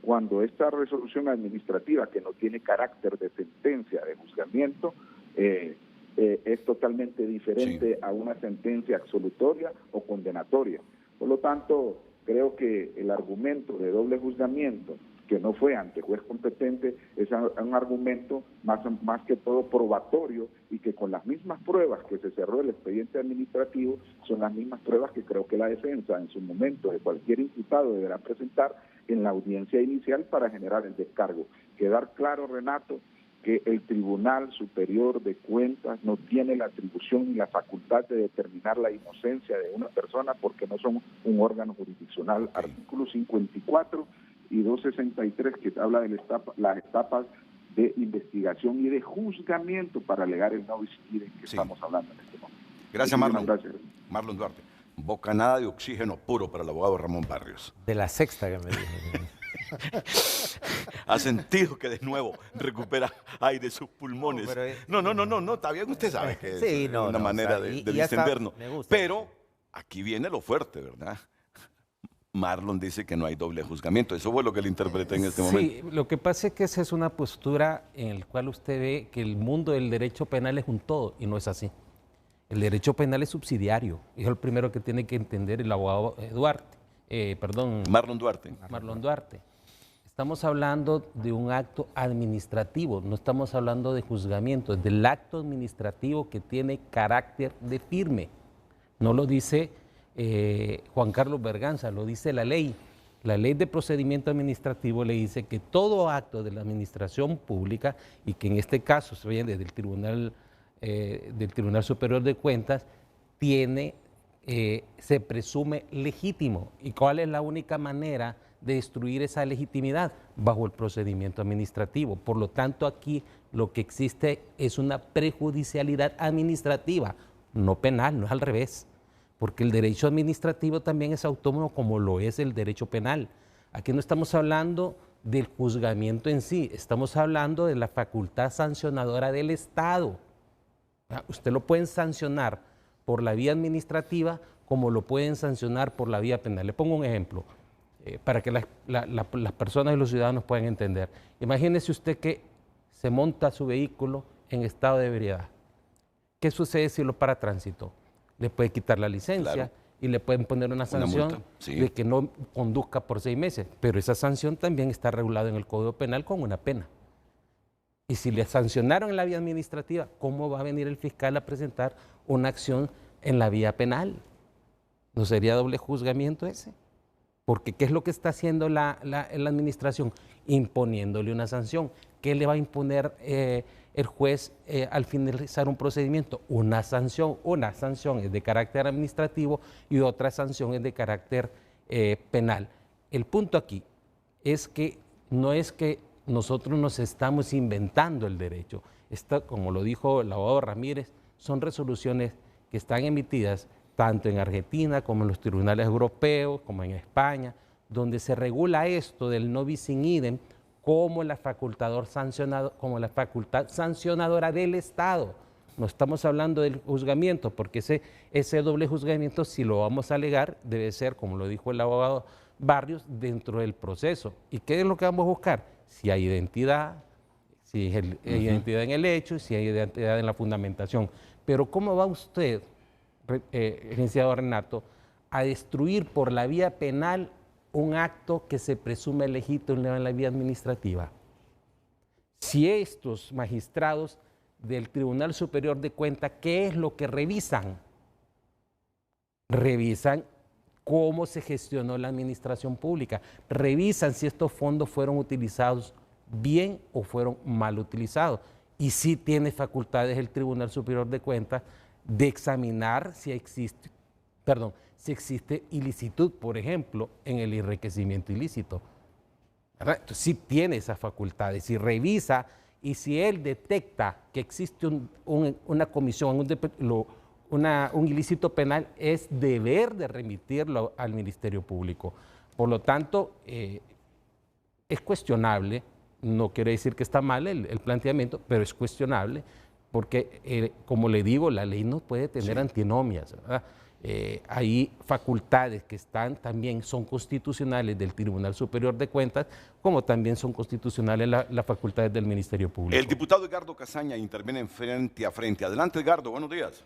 H: cuando esta resolución administrativa, que no tiene carácter de sentencia, de juzgamiento, es totalmente diferente a una sentencia absolutoria o condenatoria. Por lo tanto, creo que el argumento de doble juzgamiento, que no fue ante juez competente, es un argumento más que todo probatorio, y que con las mismas pruebas que se cerró el expediente administrativo son las mismas pruebas que creo que la defensa en su momento de cualquier imputado deberá presentar en la audiencia inicial para generar el descargo. Quedar claro, Renato, que el Tribunal Superior de Cuentas no tiene la atribución ni la facultad de determinar la inocencia de una persona porque no son un órgano jurisdiccional. Artículo 54 y 263, que habla de las etapas de investigación y de juzgamiento para alegar el no visitir que estamos hablando en este momento.
A: Gracias, Marlon. Gracias. Marlon Duarte. Bocanada de oxígeno puro para el abogado Ramón Barrios.
E: De la sexta que me dije.
A: Ha sentido que de nuevo recupera aire de sus pulmones. No, está bien, usted sabe que es una manera de distendernos. Pero aquí viene lo fuerte, ¿verdad? Marlon dice que no hay doble juzgamiento. Eso fue lo que le interpreté en este momento.
D: Sí, lo que pasa es que esa es una postura en la cual usted ve que el mundo del derecho penal es un todo, y no es así. El derecho penal es subsidiario, y es el primero que tiene que entender el abogado Duarte.
A: Marlon Duarte.
D: Marlon Duarte. Estamos hablando de un acto administrativo, no estamos hablando de juzgamiento, es del acto administrativo que tiene carácter de firme. No lo dice Juan Carlos Berganza, lo dice la ley. La ley de procedimiento administrativo le dice que todo acto de la administración pública, y que en este caso se viene del Tribunal Superior de Cuentas, se presume legítimo. ¿Y cuál es la única manera de destruir esa legitimidad? Bajo el procedimiento administrativo. Por lo tanto, aquí lo que existe es una prejudicialidad administrativa, no penal, no es al revés. Porque el derecho administrativo también es autónomo como lo es el derecho penal. Aquí no estamos hablando del juzgamiento en sí, estamos hablando de la facultad sancionadora del Estado. Usted lo pueden sancionar por la vía administrativa como lo pueden sancionar por la vía penal. Le pongo un ejemplo para que las personas y los ciudadanos puedan entender. Imagínese usted que se monta su vehículo en estado de ebriedad. ¿Qué sucede si lo para tránsito? Le puede quitar la licencia, claro, y le pueden poner una sanción sí, de que no conduzca por 6 meses. Pero esa sanción también está regulada en el Código Penal con una pena. Y si le sancionaron en la vía administrativa, ¿cómo va a venir el fiscal a presentar una acción en la vía penal? ¿No sería doble juzgamiento ese? Porque ¿qué es lo que está haciendo la administración? Imponiéndole una sanción. ¿Qué le va a imponer el juez al finalizar un procedimiento? Una sanción. Una sanción es de carácter administrativo y otra sanción es de carácter penal. El punto aquí es que no es que nosotros nos estamos inventando el derecho. Como lo dijo el abogado Ramírez, son resoluciones que están emitidas tanto en Argentina como en los tribunales europeos, como en España, donde se regula esto del no bis in idem como la facultad sancionadora del Estado. No estamos hablando del juzgamiento, porque ese doble juzgamiento, si lo vamos a alegar, debe ser, como lo dijo el abogado Barrios, dentro del proceso. ¿Y qué es lo que vamos a buscar? Si hay identidad, si hay identidad en el hecho, si hay identidad en la fundamentación. Pero ¿cómo va usted, licenciado Renato, a destruir por la vía penal un acto que se presume legítimo en la vía administrativa? Si estos magistrados del Tribunal Superior de Cuentas, ¿qué es lo que revisan? Revisan cómo se gestionó la administración pública, revisan si estos fondos fueron utilizados bien o fueron mal utilizados. Y sí tiene facultades el Tribunal Superior de Cuentas de examinar si existe ilicitud, por ejemplo, en el enriquecimiento ilícito. ¿Verdad? Entonces, sí tiene esas facultades, si revisa y si él detecta que existe una comisión, un ilícito penal, es deber de remitirlo al Ministerio Público. Por lo tanto, es cuestionable, no quiere decir que está mal el planteamiento, pero es cuestionable porque, como le digo, la ley no puede tener antinomias, ¿verdad? Hay facultades que también son constitucionales del Tribunal Superior de Cuentas, como también son constitucionales las facultades del Ministerio Público.
A: El diputado Edgardo Casaña interviene en Frente a Frente. Adelante, Edgardo, buenos días.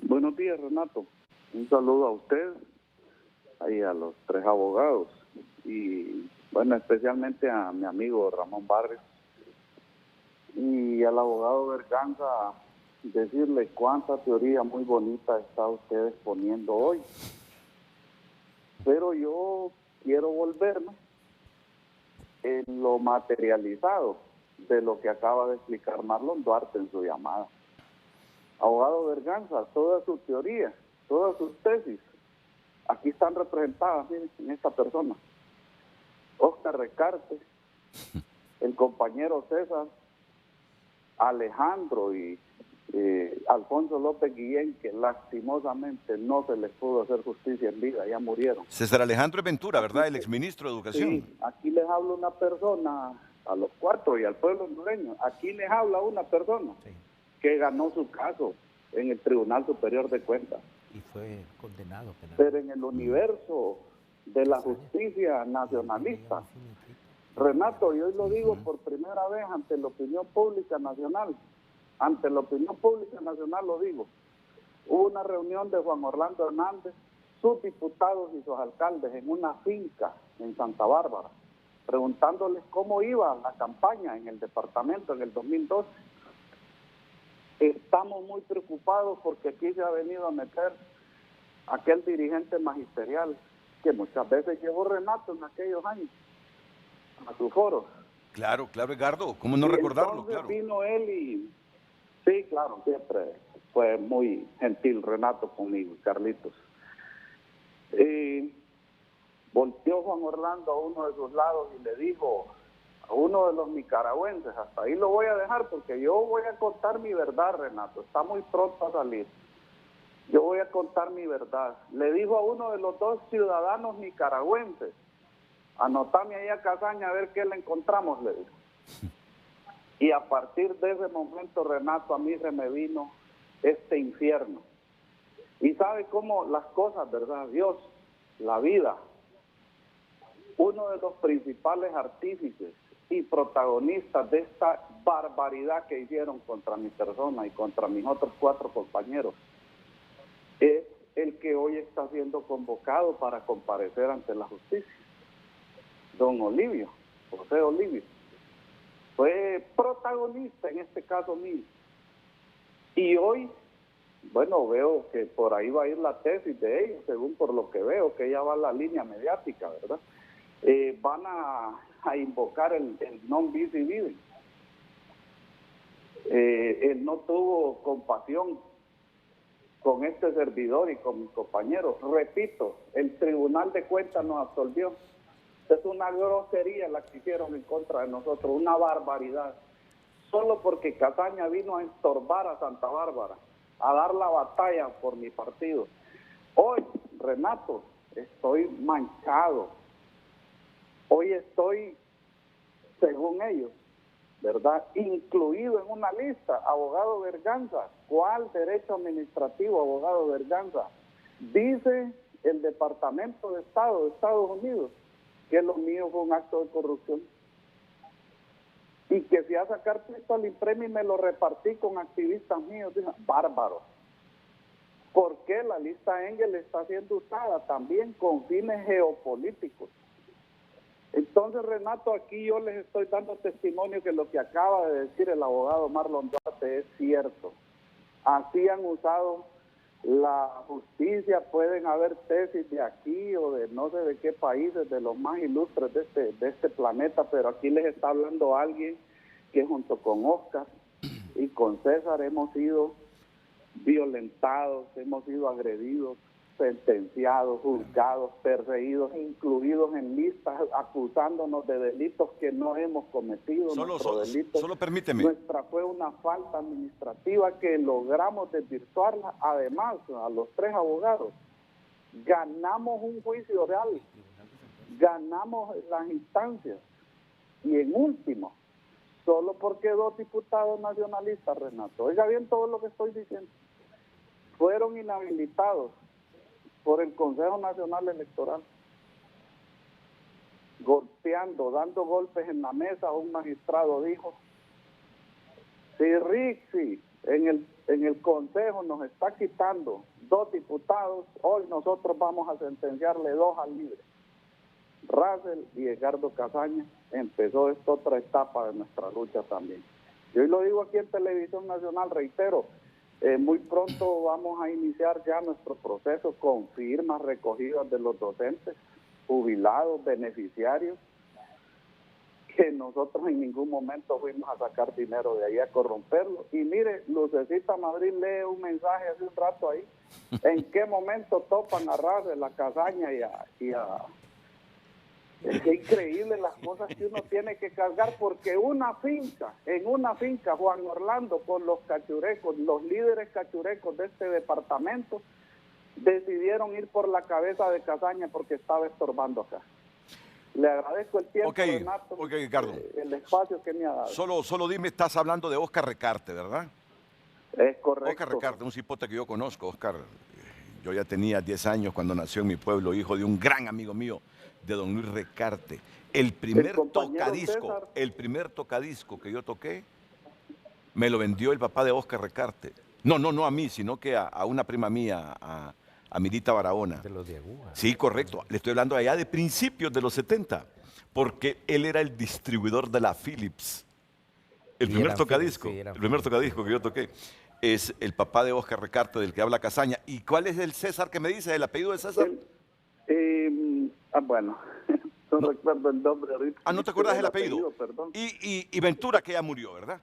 I: Buenos días, Renato. Un saludo a usted y a los 3 abogados. Y, bueno, especialmente a mi amigo Ramón Barrios y al abogado Berganza, decirle cuánta teoría muy bonita está usted exponiendo hoy. Pero yo quiero volverme en lo materializado de lo que acaba de explicar Marlon Duarte en su llamada. Abogado Berganza, toda su teoría, todas sus tesis, aquí están representadas, miren, en esta persona. Oscar Recarte, el compañero César, Alejandro y Alfonso López Guillén, que lastimosamente no se les pudo hacer justicia en vida, ya murieron.
A: César Alejandro Ventura, ¿verdad? El exministro de Educación.
I: Sí, aquí les habla una persona, a los 4 y al pueblo hondureño, aquí les habla una persona que ganó su caso en el Tribunal Superior de Cuentas.
E: Y fue condenado.
I: Pero en el universo de la justicia nacionalista, Renato, y hoy lo digo por primera vez ante la opinión pública nacional, lo digo, hubo una reunión de Juan Orlando Hernández sus diputados y sus alcaldes en una finca en Santa Bárbara, preguntándoles cómo iba la campaña en el departamento en el 2012. Estamos muy preocupados porque aquí se ha venido a meter aquel dirigente magisterial que muchas veces llevó Renato en aquellos años a su foro.
A: Claro, claro, Edgardo, ¿cómo no
I: Y
A: recordarlo?
I: entonces
A: Claro.
I: vino él y... Sí, claro, siempre fue muy gentil Renato conmigo, Carlitos. Y volteó Juan Orlando a uno de sus lados y le dijo a uno de los nicaragüenses, hasta ahí lo voy a dejar porque yo voy a contar mi verdad, Renato, está muy pronto a salir. Yo voy a contar mi verdad. Le dijo a uno de los dos ciudadanos nicaragüenses, anotame ahí a Casaña a ver qué le encontramos, le dijo. Y a partir de ese momento, Renato, a mí se me vino este infierno. Y sabe cómo las cosas, ¿verdad? Dios, la vida, uno de los principales artífices y protagonistas de esta barbaridad que hicieron contra mi persona y contra mis otros 4 compañeros, es el que hoy está siendo convocado para comparecer ante la justicia. Don Olivio, José Olivio, fue protagonista en este caso mío. Y hoy, bueno, veo que por ahí va a ir la tesis de ellos, según por lo que veo, que ya va la línea mediática, ¿verdad? Van a invocar el non bis in idem. Él no tuvo compasión con este servidor y con mis compañeros. Repito, el Tribunal de Cuentas nos absolvió. Es una grosería la que hicieron en contra de nosotros, una barbaridad. Solo porque Casaña vino a estorbar a Santa Bárbara, a dar la batalla por mi partido. Hoy, Renato, estoy manchado. Hoy estoy, según ellos, ¿verdad?, incluido en una lista. Abogado Berganza, ¿cuál derecho administrativo, abogado Berganza? Dice el Departamento de Estado de Estados Unidos que lo mío fue un acto de corrupción y que fui a sacar pisto al impremi y me lo repartí con activistas míos. Dije, bárbaro. ¿Por qué la lista Engel está siendo usada también con fines geopolíticos? Entonces, Renato, aquí yo les estoy dando testimonio que lo que acaba de decir el abogado Marlon Duarte es cierto. Así han usado la justicia, pueden haber tesis de aquí o de no sé de qué países, de los más ilustres de este planeta, pero aquí les está hablando alguien que junto con Oscar y con César hemos sido violentados, hemos sido agredidos, sentenciados, juzgados, perseguidos, incluidos en listas, acusándonos de delitos que no hemos cometido.
A: Solo permíteme.
I: Nuestra fue una falta administrativa que logramos desvirtuarla. Además, a los 3 abogados, ganamos un juicio real, ganamos las instancias y en último, solo porque 2 diputados nacionalistas, Renato, oiga bien todo lo que estoy diciendo, fueron inhabilitados por el Consejo Nacional Electoral, golpeando, dando golpes en la mesa. Un magistrado dijo, si Rixi en el Consejo nos está quitando 2 diputados, hoy nosotros vamos a sentenciarle 2 al libre. Russell y Edgardo Casaña, empezó esta otra etapa de nuestra lucha también. Y hoy lo digo aquí en Televisión Nacional, reitero, muy pronto vamos a iniciar ya nuestro proceso con firmas recogidas de los docentes, jubilados, beneficiarios, que nosotros en ningún momento fuimos a sacar dinero de ahí a corromperlo. Y mire, Lucecita Madrid lee un mensaje hace un rato ahí, ¿en qué momento topan a Russell, a Casaña y a Es increíble las cosas que uno tiene que cargar, porque en una finca, Juan Orlando, con los cachurecos, los líderes cachurecos de este departamento, decidieron ir por la cabeza de Casaña porque estaba estorbando acá. Le agradezco el tiempo, Renato,
A: Ricardo,
I: el espacio que me ha dado.
A: Solo dime, estás hablando de Oscar Recarte, ¿verdad?
I: Es correcto.
A: Oscar Recarte, un cipote que yo conozco. Oscar, yo ya tenía 10 años cuando nació en mi pueblo, hijo de un gran amigo mío, de don Luis Recarte. El primer tocadisco que yo toqué, me lo vendió el papá de Oscar Recarte. No a mí, sino que a una prima mía, a Mirita Barahona.
E: De los de aguja.
A: Sí, correcto. Le estoy hablando allá de principios de los 70, porque él era el distribuidor de la Philips. El
E: Y
A: primer
E: eran
A: tocadisco,
E: Philips, sí, eran
A: el primer
E: Philips.
A: tocadisco que yo toqué es el papá de Oscar Recarte, del que habla Casaña. ¿Y cuál es el César que me dice, el apellido de César?
I: Bueno, no recuerdo el nombre ahorita.
A: Ah, ¿no te acuerdas del apellido?
I: Perdón.
A: Y Ventura, que ya murió, ¿verdad?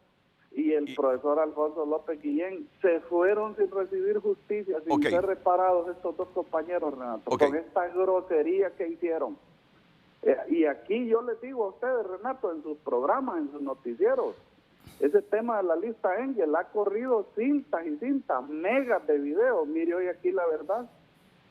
I: Y el profesor Alfonso López Guillén se fueron sin recibir justicia, sin
A: Ok.
I: ser reparados estos dos compañeros, Renato,
A: Ok.
I: con esta grosería que hicieron. Y aquí yo les digo a ustedes, Renato, en sus programas, en sus noticieros, ese tema de la lista Engel ha corrido cintas y cintas, megas de videos. Mire hoy aquí la verdad.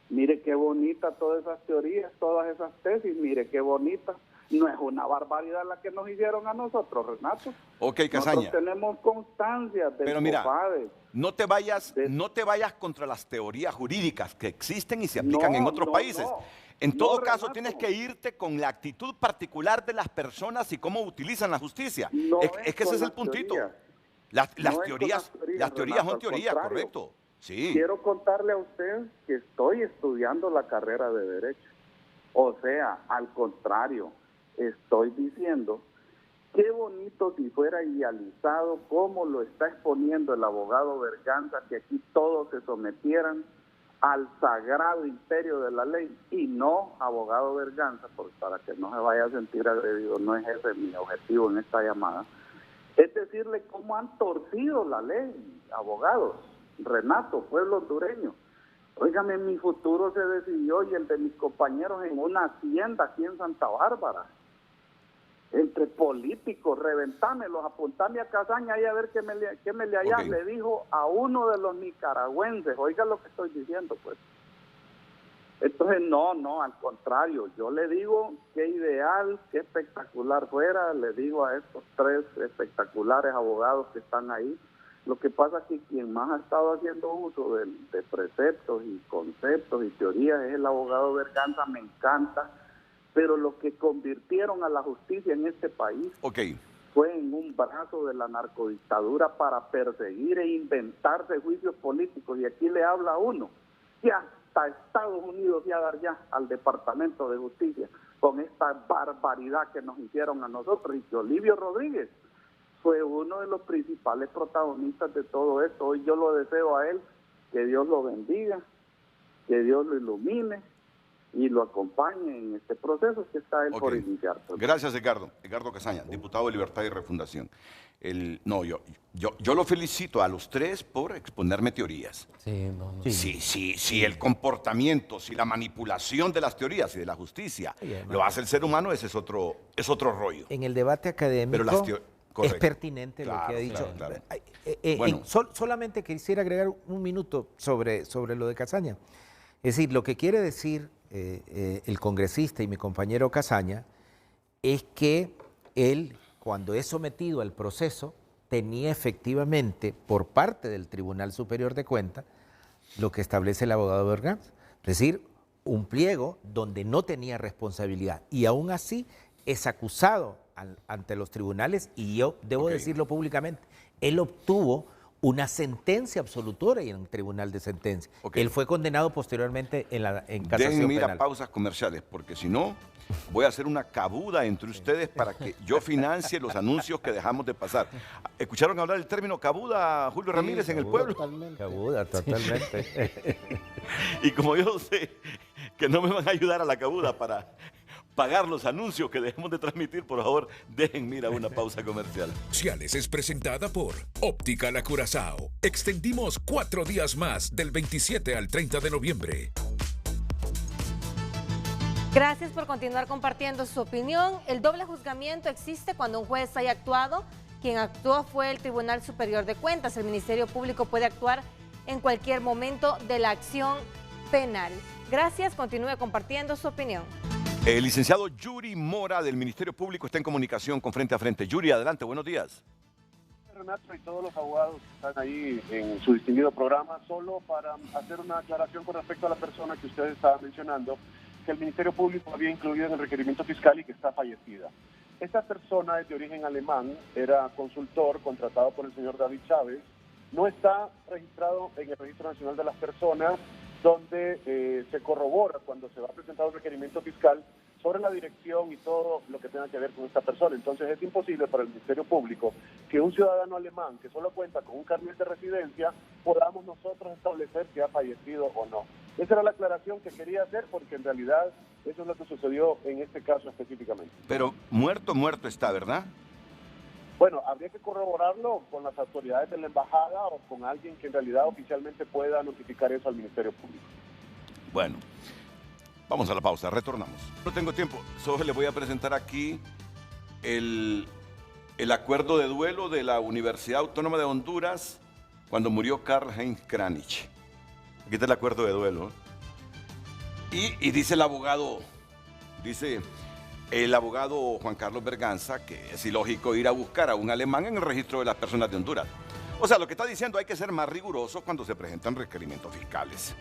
I: Mire qué bonita todas esas teorías, todas esas tesis, mire qué bonita. No es una barbaridad la que nos hicieron a nosotros, Renato.
A: Ok, Casaña.
I: Nosotros tenemos constancia del
A: Pero mira,
I: COFADE.
A: no te vayas contra las teorías jurídicas que existen y se aplican en otros países. En todo caso,
I: Renato.
A: tienes que irte con la actitud particular de las personas y cómo utilizan la justicia.
I: No
A: es que ese
I: con
A: es el
I: las
A: puntito.
I: teorías.
A: Las
I: No es con
A: teorías,
I: las teorías,
A: son
I: al
A: teorías,
I: contrario.
A: correcto. Sí.
I: Quiero contarle a usted que estoy estudiando la carrera de Derecho. O sea, al contrario, estoy diciendo, qué bonito si fuera idealizado como lo está exponiendo el abogado Berganza, que aquí todos se sometieran al sagrado imperio de la ley. Y no, abogado Berganza, porque para que no se vaya a sentir agredido, no es ese mi objetivo en esta llamada, es decirle cómo han torcido la ley, abogados. Renato, pueblo hondureño. Óigame, mi futuro se decidió y el de mis compañeros en una hacienda aquí en Santa Bárbara. Entre políticos, reventámelos, apuntame a Casaña y a ver qué me le hallas,
A: Ok.
I: le dijo a uno de los nicaragüenses. Oiga lo que estoy diciendo, pues. Entonces, no, al contrario, yo le digo qué ideal, qué espectacular fuera, le digo a estos tres espectaculares abogados que están ahí. Lo que pasa es que quien más ha estado haciendo uso de preceptos y conceptos y teorías es el abogado Berganza, me encanta, pero lo que convirtieron a la justicia en este país
A: Ok.
I: fue en un brazo de la narcodictadura para perseguir e inventarse juicios políticos. Y aquí le habla a uno que hasta Estados Unidos iba a dar ya al Departamento de Justicia con esta barbaridad que nos hicieron a nosotros, y que Olivio Rodríguez fue uno de los principales protagonistas de todo esto. Hoy yo lo deseo a él, que Dios lo bendiga, que Dios lo ilumine y lo acompañe en este proceso que está él
A: Ok.
I: por iniciar.
A: Gracias, Edgardo. Edgardo Casaña, diputado de Libertad y Refundación. Yo lo felicito a los tres por exponerme teorías.
D: Sí, no, no.
A: Si el comportamiento, si la manipulación de las teorías y de la justicia lo hace el ser humano, ese es otro rollo.
E: En el debate académico
A: Pero las
E: es pertinente lo
A: Claro,
E: que ha dicho.
A: claro.
E: Bueno.
A: Bueno.
E: Solamente quisiera agregar un minuto sobre lo de Casaña. Es decir, lo que quiere decir el congresista y mi compañero Casaña es que él, cuando es sometido al proceso, tenía efectivamente por parte del Tribunal Superior de Cuentas lo que establece el abogado Berganza, es decir, un pliego donde no tenía responsabilidad y aún así es acusado ante los tribunales, y yo debo decirlo públicamente, él obtuvo una sentencia absolutoria en un tribunal de sentencia. Él fue condenado posteriormente en casación
A: Déjenme ir a
E: penal.
A: pausas comerciales, porque si no, voy a hacer una cabuda entre ustedes para que yo financie los anuncios que dejamos de pasar. ¿Escucharon hablar del término cabuda, Julio Ramírez, en el pueblo?
E: Cabuda, totalmente.
A: Y como yo sé que no me van a ayudar a la cabuda para pagar los anuncios que dejemos de transmitir, por favor, déjenme ir a una pausa comercial.
C: Sociales es presentada por Óptica La Curazao. Extendimos 4 días más, del 27 al 30 de noviembre.
B: Gracias por continuar compartiendo su opinión. El doble juzgamiento existe cuando un juez haya actuado. Quien actuó fue el Tribunal Superior de Cuentas. El Ministerio Público puede actuar en cualquier momento de la acción penal. Gracias, continúe compartiendo su opinión.
A: El licenciado Yuri Mora del Ministerio Público está en comunicación con Frente a Frente. Yuri, adelante, buenos días.
J: Renato y todos los abogados que están ahí en su distinguido programa, solo para hacer una aclaración con respecto a la persona que ustedes estaban mencionando, que el Ministerio Público había incluido en el requerimiento fiscal y que está fallecida. Esta persona es de origen alemán, era consultor contratado por el señor David Chávez, no está registrado en el Registro Nacional de las Personas donde se corrobora cuando se va a presentar un requerimiento fiscal sobre la dirección y todo lo que tenga que ver con esta persona. Entonces es imposible para el Ministerio Público que un ciudadano alemán que solo cuenta con un carnet de residencia podamos nosotros establecer si ha fallecido o no. Esa era la aclaración que quería hacer, porque en realidad eso es lo que sucedió en este caso específicamente.
A: Pero muerto está, ¿verdad?
J: Bueno, habría que corroborarlo con las autoridades de la embajada o con alguien que en realidad oficialmente pueda notificar eso al Ministerio Público.
A: Bueno, vamos a la pausa, retornamos. No tengo tiempo, solo les voy a presentar aquí el acuerdo de duelo de la Universidad Autónoma de Honduras cuando murió Karl-Heinz Kranich. Aquí está el acuerdo de duelo. Y dice el abogado Juan Carlos Berganza que es ilógico ir a buscar a un alemán en el registro de las personas de Honduras. O sea, lo que está diciendo, hay que ser más riguroso cuando se presentan requerimientos fiscales.